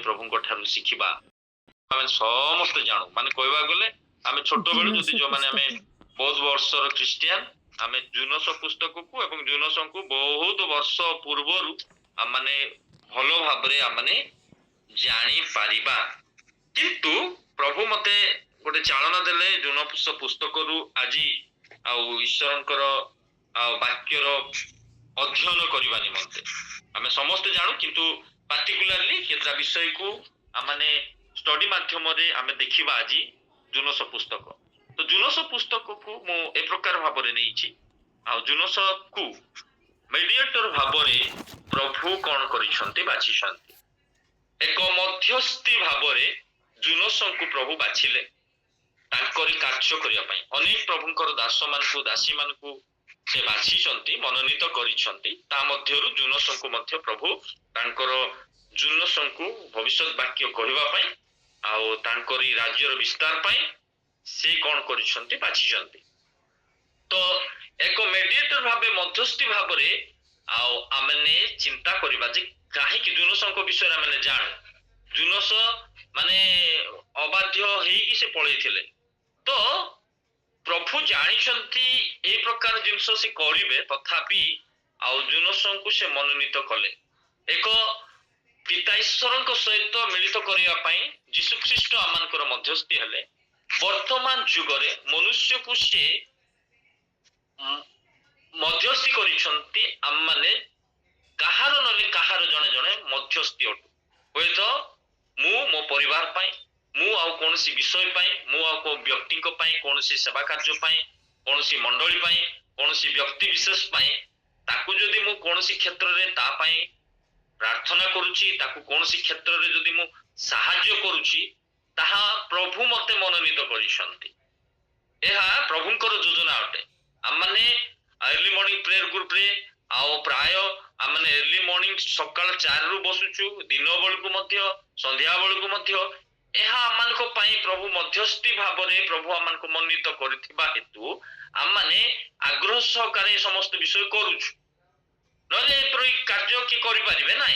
प्रभु ठारू शिखिबा आमे समस्त जानू माने कहबा गले आमे छोट बेलु जदि जो माने आमे बहुत वर्षर क्रिश्चियन आमे जुनस पुस्तक को एवं जुनस को बहुत वर्ष पूर्वरु माने भलो भाबरे माने जानी पारिबा किंतु प्रभु मते गोटे चालना देले जुनस पुस्तक रु आजी आउ ईश्वरंकर वाक्यर अध्ययन करबा निमंते आमे समस्त जानू किंतु पार्टिकुलरली केतरा विषय को माने स्टडी माध्यम रे आमे देखिबा आजी जुनस पुस्तक तो जुनस पुस्तक को मु ए प्रकार भाबरे नैछि आ जुनस को मेडिएटर भाबरे प्रभु कोन करिसंती बाछिसंती एक मध्यस्थी भाबरे जुनस को प्रभु बाछिले तांकरी कार्य करिया पई अनेक प्रभुंकर दास मानकु दासी मानकु से बाछिसंती मनोनीत करिसंती ता मध्यरु जुनस को मध्य प्रभु तांकर जुनस को भविष्यत वाक्य कहबा पई आ तांकरी राज्यर विस्तार पई से कोन करिसंती बाछिसंती तो एक मेडिएटर भाबे मध्यस्थी भाबरे आमने चिंता करिबा जे काहे कि जुनस को विषय आमने जान जुनस माने अबाध्य हेई से पळैथिले तो प्रभु जानिसंती ए प्रकार जिंस से करिवे तथापि आ जुनस को से मनोनीत कले एक पिता ईश्वरଙ୍କ सहित मिलित करिया पई यीशु ख्रीष्ट आमानकर मध्यस्थी हेले वर्तमान जुगरे मनुष्य को से मध्यस्थी करिसंती आम माने कहार नले कहार जने जने मध्यस्थी अटु होय तो मु मो परिवार पाई मु आ कोनसी विषय पाई मु आ को व्यक्ति को पाई कोनसी सेवा कार्य पाई कोनसी मंडली पाई कोनसी व्यक्ति विशेष पाई ताकू जदी मु कोनसी क्षेत्र रे ता पाई प्रार्थना करूची ताकू कोनसी क्षेत्र रे जदी मु सहाय्य करूची ताहा प्रभु मते मनोनीत करिसंती एहा प्रभुंकर योजना अटे आमने अर्ली मॉर्निंग प्रेयर ग्रुप रे आओ प्राय आमने अर्ली मॉर्निंग सकाळ 4 रु बसुचु दिन बेल को मध्य संध्या बेल को मध्य एहा आमान को पाई प्रभु मध्यस्थी भाबरे प्रभु आमान को मनोनीत करथिबा हेतु आमने आग्रह सहकारे समस्त विषय करूछु नले प्रई कार्य की करि परिबे नाही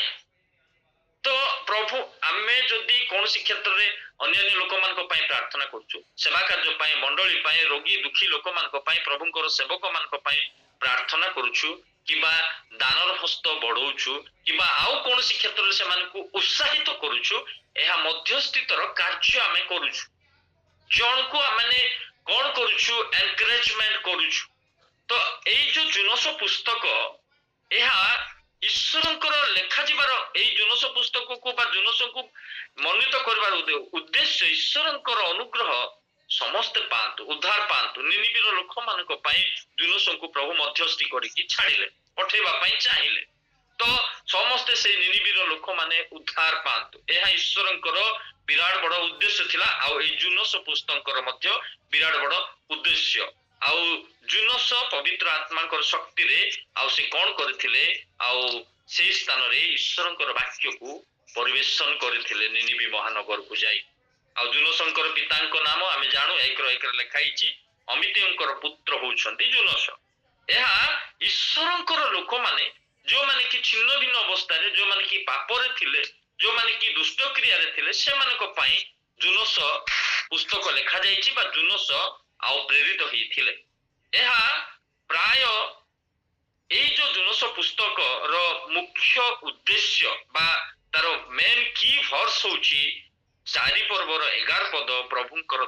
तो प्रभु आमे जदि कोनसी क्षेत्र रे अन्य लोक मान को पाई प्रार्थना करछु सेवा कार्य पाई मंडली पाई रोगी दुखी लोक मान को पाई प्रभुंकर सेवक मान को पाई प्रार्थना करछु किबा दानर हस्त बढ़ौछु किबा आउ कोनसी क्षेत्र रे से मान को उत्साहित करछु एहा मध्यस्थितर कार्य आमे करछु जन को आमे कोन करछु एनकरेजमेंट करछु तो एई जो जुनस पुस्तक एहा ईश्वरंकर लेखा जीवार एई जुनस पुस्तक को बा जुनस को मनोनीत करबार उद्देश्य ईश्वरंकर अनुग्रह समस्त पांतु उद्धार पांतु निनिबिर लोक मानक पई जुनस को प्रभु मध्यस्थी करिकि छाडिले पठेबा पई चाहिले तो समस्त से निनिबिर लोक माने उद्धार पांतु एहा ईश्वरंकर विराट बड़ उद्देश्य थिला आ एई जुनस पुस्तककर मध्य विराट बड़ उद्देश्य आ जुनस पवित्र आत्माकर शक्ति रे आ से कोन करथिले आ से स्थान रे ईश्वरंकर वाक्य को परिवेशन करथिले निनिबी महानगर को जाई आ जुनसंकर पितांक नाम आमे जानू 1 लेखाइछि अमितेयंकर पुत्र होउछंती जुनस एहा ईश्वरंकर लोक माने जो माने कि छिन्न भिन्न अवस्था रे जो माने कि पाप रे थिले जो माने कि दुष्ट क्रिया रे थिले से माने को पई जुनस पुस्तक लेखा जाइछि बा जुनस आ प्रेरित होइथिले एहा प्राय एई जो जुनस पुस्तक रो मुख्य उद्देश्य बा तारो मेन की वर्स होछि 4 पर्वर 11 पद प्रभुंकर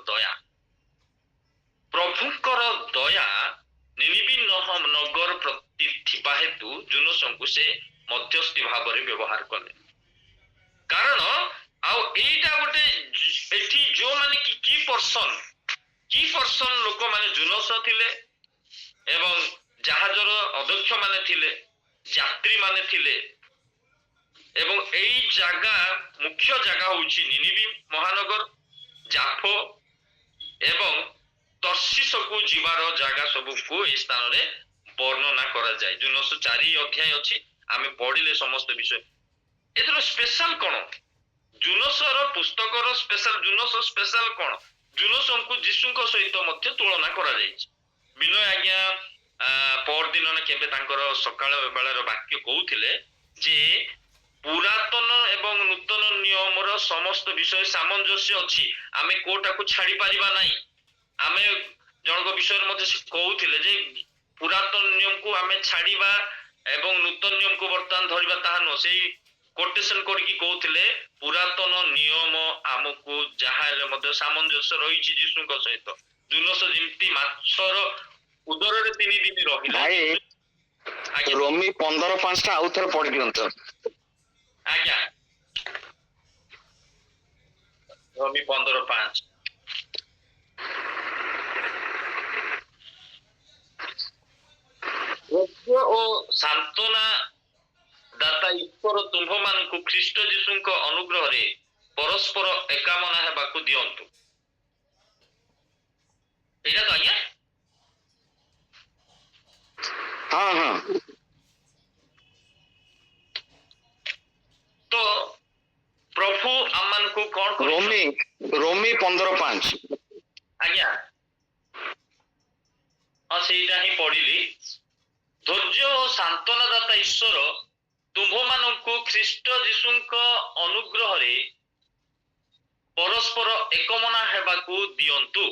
दया निनिबी नगर प्रति थिबा हेतु जुनसंकु से मध्यस्थी भाबरे व्यवहार कले कारण आउ एटा गोटे एठी जो माने की पर्सन लोक माने जुनस थिले एवं जहाजर अध्यक्ष माने थिले यात्री माने थिले एवं एई जागा मुख्य जागा होछि निनिबी महानगर जाफो एवं तर्शीस को जीवार जागा सब को ए स्थान रे वर्णना करा जाय जुनस 4 अध्याय अछि आमे पढिले समस्त विषय एथरो स्पेशल कोन जुनसर पुस्तकर स्पेशल जुनस स्पेशल कोन जुनसंकु जीशुंक सहित मध्य तुलना करा जायछि विनय आज्ञा पर दिन केबे तांकर सकाळ बेलार वाक्य कहउथिले जे पुरातन एवं नूतन नियमर समस्त विषय सामंजस्य अछि आमे कोटाकू छाड़ी पारिबा नाही आमे जनक विषय मध्ये कहउथिले जे पुरातन नियम को आमे छाड़ीबा एवं नूतन नियम को वर्तमान धरिबा ताहा न सेही कोटेशन करके कहउथिले पुरातन नियम आमको जहाले मध्ये सामंजस्य रहिछि जीशुଙ୍କ सहित जुनस जेमती माछर उदर रे 3 दिन रहिला भाई रोमी 15:5 टा आउथर पढि दियंत आज्ञा रोमी 15:5 ओ सांत्वना दाता ईश्वर तुम्भ मानकु ख्रीष्ट जीशुଙ୍କ अनुग्रह रे परस्पर एकामना हेबाकु दियंतु एटा तो आज्ञा हाँ हाँ तो प्रभु अम्मान को कौन रोमी रोमी 15:5 आज्ञा हाँ सेटा ही पढ़िली धैर्य और सांत्वना दाता ईश्वर तुम्भ मानकु ख्रीष्ट जीशुଙ୍କ अनुग्रह रे परस्पर एकमना हेबाकु दियंतु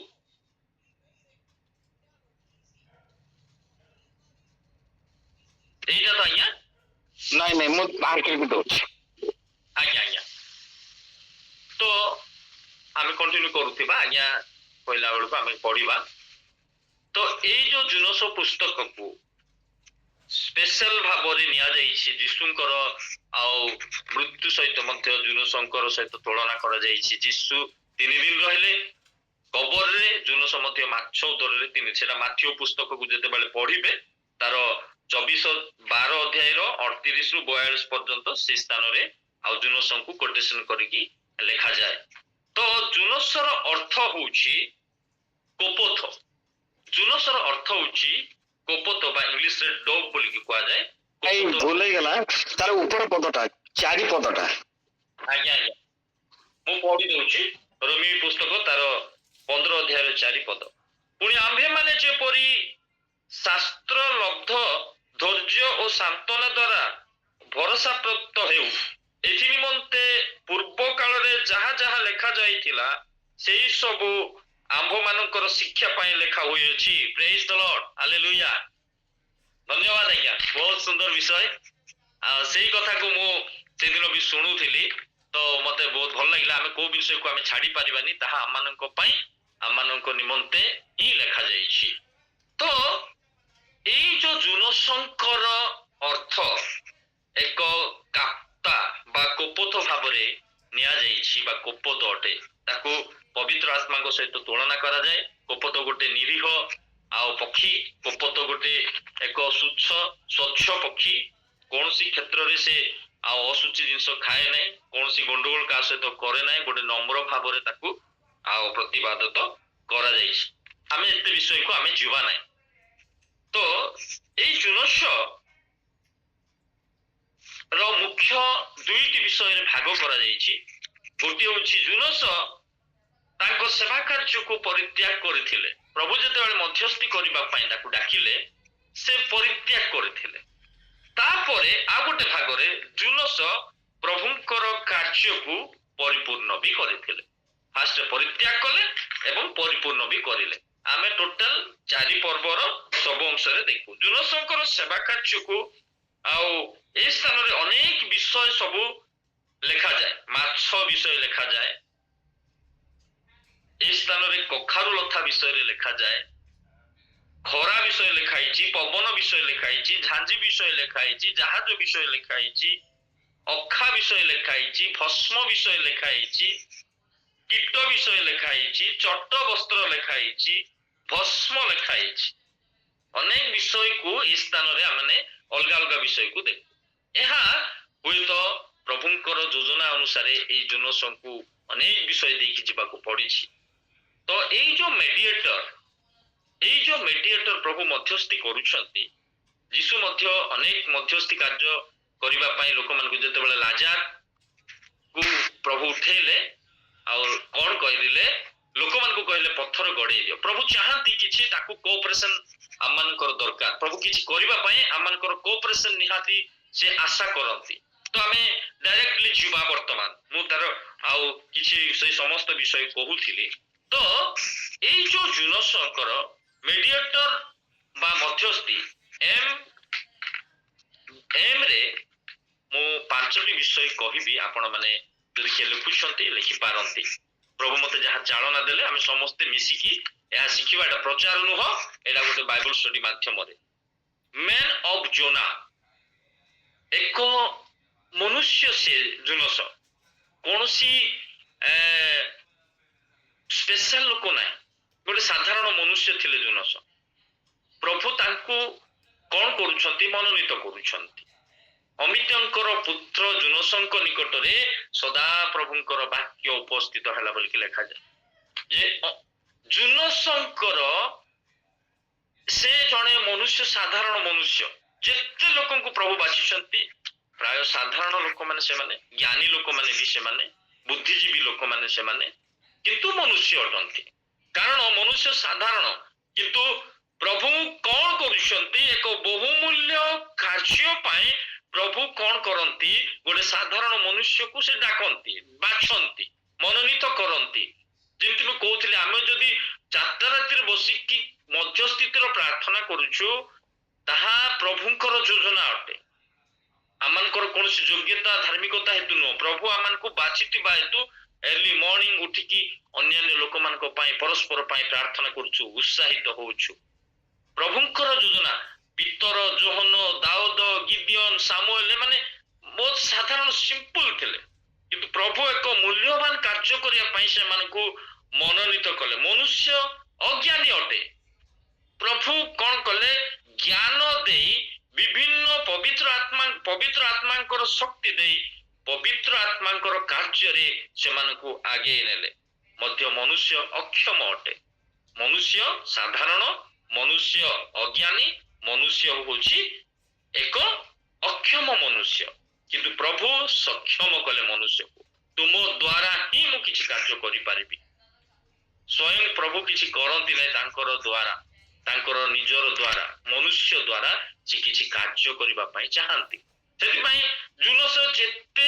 एटा तो आज्ञा नहीं नहीं मु बाहर के भी दोछ आज्ञा आज्ञा तो आमे कंटिन्यू करूथिबा आज्ञा पहिला बेल को आमे पढिबा तो एई जो जुनस पुस्तक को स्पेशल भाबरे निया जाईछि जीशुଙ୍କର आउ मृत्यु सहित मध्य जुनसଙ୍କର सहित तुलना करा जाईछि जीशु 3 दिन रहले कबर रे जुनस मध्य माछ उदर रे 3 सेटा माथियो पुस्तक को जते बेले पढिबे तार 24-12 अध्याय रो 38 रु 42 पर्यंत से स्थान रे आउ जुनसं को कोटेशन करिकि लेखा जाय तो जुनसर अर्थ होउछि कोपोथ जुनसर अर्थ होउछि कोपोथ बा इंग्लिश रे डॉग बोली कि कहा जाय भाई भूल ही गला तार ऊपर पदटा चारि पदटा आज्ञा आज्ञा मु पढि दउछि रोमी पुस्तक तार 15 अध्याय रे 4 पद पुणी आम्भे माने जे परी शास्त्र लब्ध धैर्य और सांत्वना द्वारा भरोसा प्राप्त हेउ एथि निमंते पूर्व काल रे जहा जहा लेखा जाइथिला सेही सब आम्भ मानकर शिक्षा पाए लेखा होई अछि प्रेज द लॉर्ड हालेलुया धन्यवाद आज्ञा बहुत सुंदर विषय सेही कथा को मु से दिन भी सुनुथिली तो मते बहुत भल लागिला आमे को विषय को आमे छाडी पारिबानी ताहा आमानक पई आमानक निमंते ही लेखा जाइछि तो एई जो जुनसंकर अर्थ एक काप्ता बा कोपोथ भाबरे निया जाइछि बा कोपोथ अटे ताको पवित्र आत्मा को सहित तुलना करा जाए कोपोथ गोटे निरीह आउ पक्षी कोपोथ गोटे एक स्वच्छ पक्षी कौनसी क्षेत्र रे से आउ असुचि जिंस खाए नै कौनसी गंडगोल का सहित करे नै गोटे नम्र भाबरे ताको आउ प्रतिवादित करा जाइछि आमे एते विषय को आमे जीवा नै तो एई जुनस रो मुख्य दुईटी विषय रे भाग करा जाइछि गोटे होछि जुनस तांको सेवा कार्य को परित्याग करथिले प्रभु जते बेले मध्यस्थी करबा पई ताकू डाकिले से परित्याग करथिले तापरे आ गोटे भाग रे जुनस प्रभुंकर कार्य को परिपूर्ण भी करथिले फास्ट परित्याग कले एवं परिपूर्ण भी करिले आमे टोटल 4 पर्वर सब अंश रे देखु जुनसंकर सेवा कार्य को आउ ए स्थान रे अनेक विषय सब लेखा जाए माछ विषय लेखा जाए ए स्थान रे कखारु लथा विषय रे लेखा जाए खरा विषय लेखाइछि पवन विषय लेखाइछि झांजी विषय लेखाइछि जहाज विषय लेखाइछि अखा विषय लेखाइछि भस्म विषय लेखाइछि कीट विषय लेखाइछि चट्ट वस्त्र लेखाइछि भस्म लेखाइछि अनेक विषय को ए स्थान रे हमने अलग अलग विषय को देखु एहा हुई तो प्रभुंकर योजना अनुसार ए जुनसं को अनेक विषय देखि जिबा को पड़िछि तो ए जो मेडिएटर प्रभु मध्यस्थी करूछंती यीशु मध्य अनेक मध्यस्थी कार्य करिबा पई लोक मान को जते बेले लाजार को प्रभु उठेले और कोन कहिदिले लोक मान को कहले पत्थर गड़े दियो प्रभु चाहती किछि ताकू कोऑपरेशन आमानकर दरकार प्रभु किछि करिबा पई आमानकर कोऑपरेशन निहाती से आशा करंती ତ ଆମେ ଡାଇରେକ୍ଟଲି ଯିବା ବର୍ତ୍ତମାନ ମୁଁ ତାର ଆଉ କିଛି ସେଇ ସମସ୍ତ ବିଷୟ କହୁଥିଲି। ତ ଏଇ ଯୋଉ ଜୁନସଙ୍କର ମିଡିଏଟର ବା ମଧ୍ୟସ୍ଥି ଏମ୍ ରେ ମୁଁ 5ଟି ବିଷୟ କହିବି, ଆପଣ ମାନେ ଯଦି କିଏ ଲେଖୁଛନ୍ତି ଲେଖିପାରନ୍ତି। ପ୍ରଭୁ ମତେ ଯାହା ଚାଳନା ଦେଲେ ଆମେ ସମସ୍ତେ ମିଶିକି ଏହା ଶିଖିବା। ଏଟା ପ୍ରଚାର ନୁହଁ, ଏଟା ଗୋଟେ ବାଇବଲ ଷ୍ଟଡି ମାଧ୍ୟମରେ। ମ୍ୟାନ ଅଫ ଜୋନା, ଏକ ମନୁଷ୍ୟ ସେ ଜୁନସ, କୌଣସି ସ୍ପେଶାଲ ଲୋକ ନାହିଁ, ଗୋଟେ ସାଧାରଣ ମନୁଷ୍ୟ ଥିଲେ ଜୁନସ। ପ୍ରଭୁ ତାଙ୍କୁ କଣ କରୁଛନ୍ତି? ମନୋନୀତ କରୁଛନ୍ତି। ଅମିତ୍ୟଙ୍କର ପୁତ୍ର ଜୁନସଙ୍କ ନିକଟରେ ସଦା ପ୍ରଭୁଙ୍କର ବାକ୍ୟ ଉପସ୍ଥିତ ହେଲା ବୋଲିକି ଲେଖାଯାଏ ଯେ ଜୁନସଙ୍କର ସେ ଜଣେ ମନୁଷ୍ୟ, ସାଧାରଣ ମନୁଷ୍ୟ। ଯେତେ ଲୋକଙ୍କୁ ପ୍ରଭୁ ବାଛିଛନ୍ତି, ପ୍ରାୟ ସାଧାରଣ ଲୋକମାନେ ସେମାନେ, ଜ୍ଞାନୀ ଲୋକମାନେ ବି ସେମାନେ, ବୁଦ୍ଧିଜୀବୀ ଲୋକମାନେ ସେମାନେ, କିନ୍ତୁ ମନୁଷ୍ୟ ଅଟନ୍ତି। କାରଣ ମନୁଷ୍ୟ ସାଧାରଣ, କିନ୍ତୁ ପ୍ରଭୁ କଣ କରୁଛନ୍ତି? ଏକ ବହୁମୂଲ୍ୟ କାର୍ଯ୍ୟ ପାଇଁ ପ୍ରଭୁ କଣ କରନ୍ତି? ଗୋଟେ ସାଧାରଣ ମନୁଷ୍ୟକୁ ସେ ଡାକନ୍ତି, ବାଛନ୍ତି, ମନୋନୀତ କରନ୍ତି। ଯେମିତି ମୁଁ କହୁଥିଲି, ଆମେ ଯଦି 4ଟା ରାତିରେ ବସିକି ମଧ୍ୟସ୍ଥିତିର ପ୍ରାର୍ଥନା କରୁଛୁ, ତାହା ପ୍ରଭୁଙ୍କର ଯୋଜନା ଅଟେ। ଆମମାନଙ୍କର କୌଣସି ଯୋଗ୍ୟତା ଧାର୍ମିକତା ହେତୁ ନୁହଁ, ପ୍ରଭୁ ଆମମାନଙ୍କୁ ବାଛିଥିବା ହେତୁ ଏର୍ଲି ମର୍ଣ୍ଣିଂ ଉଠିକି ଅନ୍ୟାନ୍ୟ ଲୋକମାନଙ୍କ ପାଇଁ, ପରସ୍ପର ପାଇଁ ପ୍ରାର୍ଥନା କରୁଛୁ, ଉତ୍ସାହିତ ହଉଛୁ। ପ୍ରଭୁଙ୍କର ଯୋଜନା। ପିତର, ଯୋହନ, ଦାଉଦ, ଗିଦିଅନ, ସାମୁଏଲ, ଏମାନେ ବହୁତ ସାଧାରଣ ସିମ୍ପଲ ଥିଲେ, କିନ୍ତୁ ପ୍ରଭୁ ଏକ ମୂଲ୍ୟବାନ କାର୍ଯ୍ୟ କରିବା ପାଇଁ ସେମାନଙ୍କୁ ମନୋନୀତ କଲେ। ମନୁଷ୍ୟ ଅଜ୍ଞାନୀ ଅଟେ, ପ୍ରଭୁ କଣ କଲେ? ଜ୍ଞାନ ଦେଇ, ବିଭିନ୍ନ ପବିତ୍ର ଆତ୍ମାଙ୍କର ଶକ୍ତି ଦେଇ, ପବିତ୍ର ଆତ୍ମାଙ୍କର କାର୍ଯ୍ୟରେ ସେମାନଙ୍କୁ ଆଗେଇ ନେଲେ। ମଧ୍ୟ ମନୁଷ୍ୟ ଅକ୍ଷମ ଅଟେ, ମନୁଷ୍ୟ ସାଧାରଣ, ମନୁଷ୍ୟ ଅଜ୍ଞାନୀ, ମନୁଷ୍ୟ ହଉଛି ଏକ ଅକ୍ଷମ ମନୁଷ୍ୟ। କିନ୍ତୁ ପ୍ରଭୁ ସକ୍ଷମ କଲେ ମନୁଷ୍ୟକୁ। ତୁମ ଦ୍ୱାରା ହିଁ ମୁଁ କିଛି କାର୍ଯ୍ୟ କରିପାରିବି। ସ୍ୱୟଂ ପ୍ରଭୁ କିଛି କରନ୍ତି ନାହିଁ ତାଙ୍କର ଦ୍ୱାରା, ତାଙ୍କର ନିଜର ଦ୍ୱାରା, ମନୁଷ୍ୟ ଦ୍ୱାରା ସେ କିଛି କାର୍ଯ୍ୟ କରିବା ପାଇଁ ଚାହାନ୍ତି। ସେଥିପାଇଁ ଜୁନସ ଯେତେ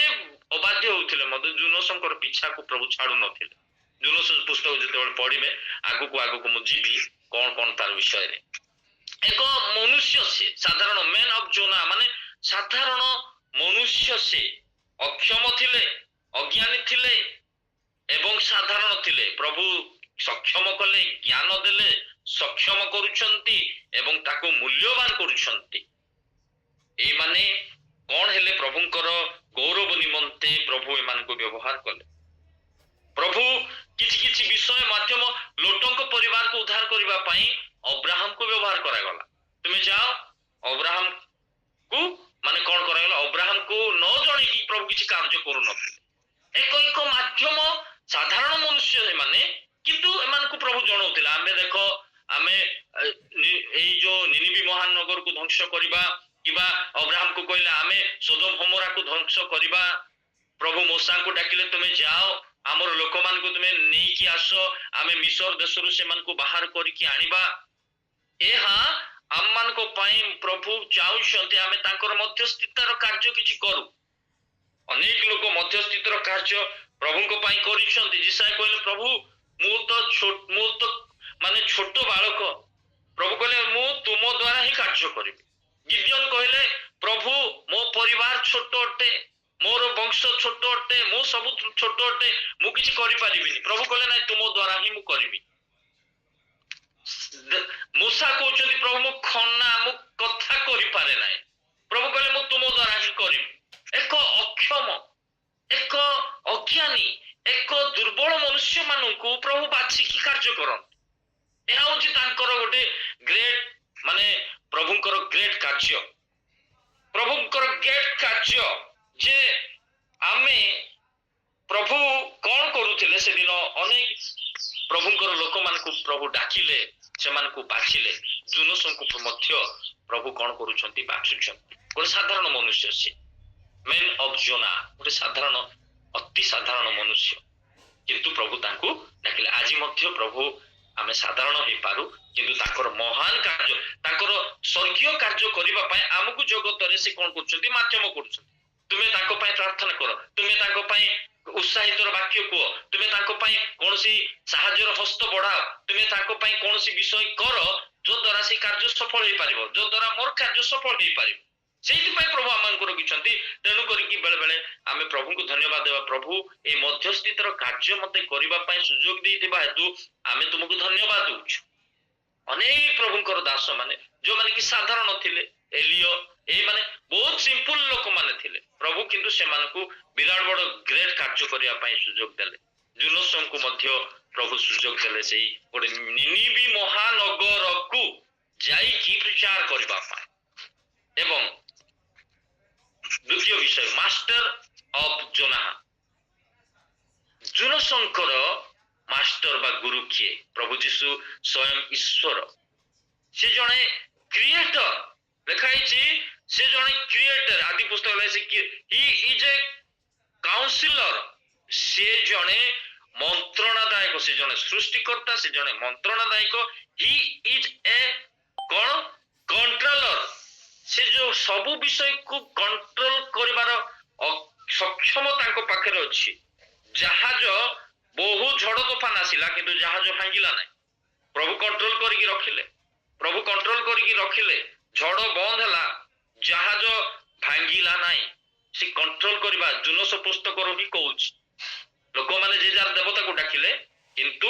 ଅବାଧ୍ୟ ହଉଥିଲେ ମଧ୍ୟ ଜୁନସଙ୍କର ପିଛାକୁ ପ୍ରଭୁ ଛାଡୁ ନଥିଲେ। ଜୁନସ ପୁସ୍ତକ ଯେତେବେଳେ ପଢିବେ, ଆଗକୁ ଆଗକୁ ମୁଁ ଯିବି କଣ କଣ ତାର ବିଷୟରେ। ଏକ ମନୁଷ୍ୟ ସେ, ସାଧାରଣ ମ୍ୟାନ ଅଫ ଜୋନା, ମାନେ ସାଧାରଣ ମନୁଷ୍ୟ ସେ। ଅକ୍ଷମ ଥିଲେ, ଅଜ୍ଞାନୀ ଥିଲେ ଏବଂ ସାଧାରଣ ଥିଲେ। ପ୍ରଭୁ ସକ୍ଷମ କଲେ, ଜ୍ଞାନ ଦେଲେ, ସକ୍ଷମ କରୁଛନ୍ତି ଏବଂ ତାକୁ ମୂଲ୍ୟବାନ କରୁଛନ୍ତି। ଏଇମାନେ କଣ ହେଲେ? ପ୍ରଭୁଙ୍କର ଗୌରବ ନିମନ୍ତେ ପ୍ରଭୁ ଏମାନଙ୍କୁ ବ୍ୟବହାର କଲେ। ପ୍ରଭୁ କିଛି କିଛି ବିଷୟ ମାଧ୍ୟମ, ଲୋଟଙ୍କ ପରିବାରକୁ ଉଦ୍ଧାର କରିବା ପାଇଁ ଅବ୍ରାହମକୁ ବ୍ୟବହାର କରାଗଲା। ତୁମେ ଯାଅ, ଅବ୍ରାହମକୁ ମାନେ କଣ କରାଗଲା? ଅବ୍ରାହମକୁ ନ ଜଣେଇକି ପ୍ରଭୁ କିଛି କାର୍ଯ୍ୟ କରୁନଥିଲେ। ଏକ ମାଧ୍ୟମ, ସାଧାରଣ ମନୁଷ୍ୟ ଏମାନେ, କିନ୍ତୁ ଏମାନଙ୍କୁ ପ୍ରଭୁ ଜଣାଉଥିଲେ। ଆମେ ଦେଖ, ଆମେ ଏଇ ଯୋଉ ନିନିବି ମହାନଗରକୁ ଧ୍ୱଂସ କରିବା, କିମ୍ବା ଅବ୍ରାହମକୁ କହିଲେ ଆମେ ସୋଦମ ଗମୋରାକୁ ଧ୍ୱଂସ କରିବା। ପ୍ରଭୁ ମୋସାଙ୍କୁ ଡାକିଲେ, ତୁମେ ଯାଅ, ଆମର ଲୋକମାନଙ୍କୁ ତୁମେ ନେଇକି ଆସ, ଆମେ ମିଶର ଦେଶରୁ ସେମାନଙ୍କୁ ବାହାର କରିକି ଆଣିବା। ଏହା ଆମମାନଙ୍କ ପାଇଁ ପ୍ରଭୁ ଚାହୁଁଛନ୍ତି ଆମେ ତାଙ୍କର ମଧ୍ୟସ୍ଥିତାର କାର୍ଯ୍ୟ କିଛି କରୁ। ଅନେକ ଲୋକ ମଧ୍ୟସ୍ଥିତାର କାର୍ଯ୍ୟ ପ୍ରଭୁଙ୍କ ପାଇଁ କରିଛନ୍ତି। ଯିଶାୟ କହିଲେ, ପ୍ରଭୁ ମୁଁ ତ ମାନେ ଛୋଟ ବାଳକ। ପ୍ରଭୁ କହିଲେ, ମୁଁ ତୁମ ଦ୍ୱାରା ହିଁ କାର୍ଯ୍ୟ କରିବି। ଗିଦିଅନ କହିଲେ, ପ୍ରଭୁ ମୋ ପରିବାର ଛୋଟ ଅଟେ, ମୋର ବଂଶ ଛୋଟ ଅଟେ, ମୁଁ ସବୁ ଛୋଟ ଅଟେ, ମୁଁ କିଛି କରିପାରିବିନି। ପ୍ରଭୁ କହିଲେ, ନାଇଁ, ତୁମ ଦ୍ୱାରା ହିଁ ମୁଁ କରିବି। ମୂଷା କହୁଛନ୍ତି, ପ୍ରଭୁ ମୁଁ କଥା କରିପାରେ ନାହିଁ। ପ୍ରଭୁ କହିଲେ, ମୁଁ ତୁମ ଦ୍ୱାରା ହିଁ କରିବି। ଏକ ଅକ୍ଷମ, ଏକ ଅଜ୍ଞାନୀ, ଏକ ଦୁର୍ବଳ ମନୁଷ୍ୟ ମାନଙ୍କୁ ପ୍ରଭୁ ବାଛିକି କାର୍ଯ୍ୟ କରନ୍ତି। ଏହା ହଉଛି ତାଙ୍କର ଗୋଟେ ଗ୍ରେଟ, ମାନେ ପ୍ରଭୁଙ୍କର ଗ୍ରେଟ କାର୍ଯ୍ୟ। ପ୍ରଭୁଙ୍କର ଗ୍ରେଟ କାର୍ଯ୍ୟ ଯେ ଆମେ, ପ୍ରଭୁ କଣ କରୁଥିଲେ? ସେଦିନ ଅନେକ ପ୍ରଭୁଙ୍କର ଲୋକମାନଙ୍କୁ ପ୍ରଭୁ ଡାକିଲେ, ସେମାନଙ୍କୁ ବାଛିଲେ। ଜୁନସଙ୍କୁ ମଧ୍ୟ ପ୍ରଭୁ କଣ କରୁଛନ୍ତି? ବାଛୁଛନ୍ତି। ଗୋଟେ ସାଧାରଣ ମନୁଷ୍ୟ ସେ, ମ୍ୟାନ ଅଫ ଜୋନା, ଗୋଟେ ସାଧାରଣ, ଅତି ସାଧାରଣ ମନୁଷ୍ୟ, କିନ୍ତୁ ପ୍ରଭୁ ତାଙ୍କୁ ଡାକିଲେ। ଆଜି ମଧ୍ୟ ପ୍ରଭୁ ଆମେ ସାଧାରଣ ହେଇପାରୁ, କିନ୍ତୁ ତାଙ୍କର ମହାନ କାର୍ଯ୍ୟ, ତାଙ୍କର ସ୍ୱର୍ଗୀୟ କାର୍ଯ୍ୟ କରିବା ପାଇଁ ଆମକୁ ଜଗତରେ ସେ କଣ କରୁଛନ୍ତି? ମାଧ୍ୟମ କରୁଛନ୍ତି। ତୁମେ ତାଙ୍କ ପାଇଁ ପ୍ରାର୍ଥନା କର, ତୁମେ ତାଙ୍କ ପାଇଁ ଉତ୍ସାହିତର ବାକ୍ୟ କୁହ, ତୁମେ ତାଙ୍କ ପାଇଁ କୌଣସି ସାହାଯ୍ୟର ହସ୍ତ ବଢାଅ, ତୁମେ ତାଙ୍କ ପାଇଁ କୌଣସି ବିଷୟ କର ଯୋ ଦ୍ୱାରା ସେ କାର୍ଯ୍ୟ ସଫଳ ହେଇପାରିବ, ଯୋ ଦ୍ୱାରା ମୋର କାର୍ଯ୍ୟ ସଫଳ ହେଇପାରିବ। ସେଇଥିପାଇଁ ପ୍ରଭୁ ଆମମାନଙ୍କୁ ରଖିଛନ୍ତି। ତେଣୁ କରିକି ବେଳେ ବେଳେ ଆମେ ପ୍ରଭୁଙ୍କୁ ଧନ୍ୟବାଦ ଦେବା, ପ୍ରଭୁ এই ମଧ୍ୟସ୍ଥିତାର କାର୍ଯ୍ୟ ମତେ କରିବା ପାଇଁ ସୁଯୋଗ ଦେଇଥିବା ହେତୁ ଆମେ ତୁମକୁ ଧନ୍ୟବାଦ ଦଉଛୁ। ଅନେକ ପ୍ରଭୁଙ୍କର ଦାସ ମାନେ ଯୋଉମାନେ କି ସାଧାରଣ ଥିଲେ, ଏଲିଓ ଏଇମାନେ ବହୁତ ସିମ୍ପଲ ଲୋକମାନେ ଥିଲେ, ପ୍ରଭୁ କିନ୍ତୁ ସେମାନଙ୍କୁ ବିରାଟ ବଡ ଗ୍ରେଟ କାର୍ଯ୍ୟ କରିବା ପାଇଁ ସୁଯୋଗ ଦେଲେ। ଜୁନୋସଙ୍କୁ ମଧ୍ୟ ପ୍ରଭୁ ସୁଯୋଗ ଦେଲେ ସେଇ ଗୋଟେ ନିନିବି ମହାନଗରକୁ ଯାଇକି ପ୍ରଚାର କରିବା ପାଇଁ। ଏବଂ ଦ୍ୱିତୀୟ ବିଷୟ, ମାଷ୍ଟର ଅଫ ଜୋନାହ। ଜୁନୋସଙ୍କର ମାଷ୍ଟର ବା ଗୁରୁ କିଏ? ପ୍ରଭୁ ଯୀଶୁ ସ୍ୱୟଂ ଈଶ୍ୱର, ସେ ଜଣେ କ୍ରିଏଟର। ଲେଖା ହେଇଛି ସେ ଜଣେ କ୍ରିଏଟର। ଆଦି ପୁସ୍ତକ ହି ଇଜ ଏ କାଉନ୍ସିଲର, ସେ ଜଣେ ମନ୍ତ୍ରଣାଦାୟକ, ସେ ଜଣେ ସୃଷ୍ଟିକର୍ତ୍ତା, ସେ ଜଣେ ମନ୍ତ୍ରଣାଦାୟକ। ହି ଇଜ ଏ କଣ? କଣ୍ଟ୍ରୋଲର, ସେ ଯୋଉ ସବୁ ବିଷୟକୁ କଣ୍ଟ୍ରୋଲ କରିବାର ସକ୍ଷମ ତାଙ୍କ ପାଖରେ ଅଛି। ଜାହାଜ ବହୁ ଝଡ଼ ତୋଫାନ ଆସିଲା କିନ୍ତୁ ଜାହାଜ ଭାଙ୍ଗିଲା ନାହିଁ, ପ୍ରଭୁ କଣ୍ଟ୍ରୋଲ କରିକି ରଖିଲେ। ପ୍ରଭୁ କଣ୍ଟ୍ରୋଲ କରିକି ରଖିଲେ, ଝଡ଼ ବନ୍ଦ ହେଲା, ଜାହାଜ ଭାଙ୍ଗିଲା ନାହିଁ। ସେ କଣ୍ଟ୍ରୋଲ କରିବା ଜୁନୋସ ପୁସ୍ତକରୁ ହିଁ କହୁଛି। ଲୋକମାନେ ଯେ ଯାର ଦେବତାକୁ ଡାକିଲେ କିନ୍ତୁ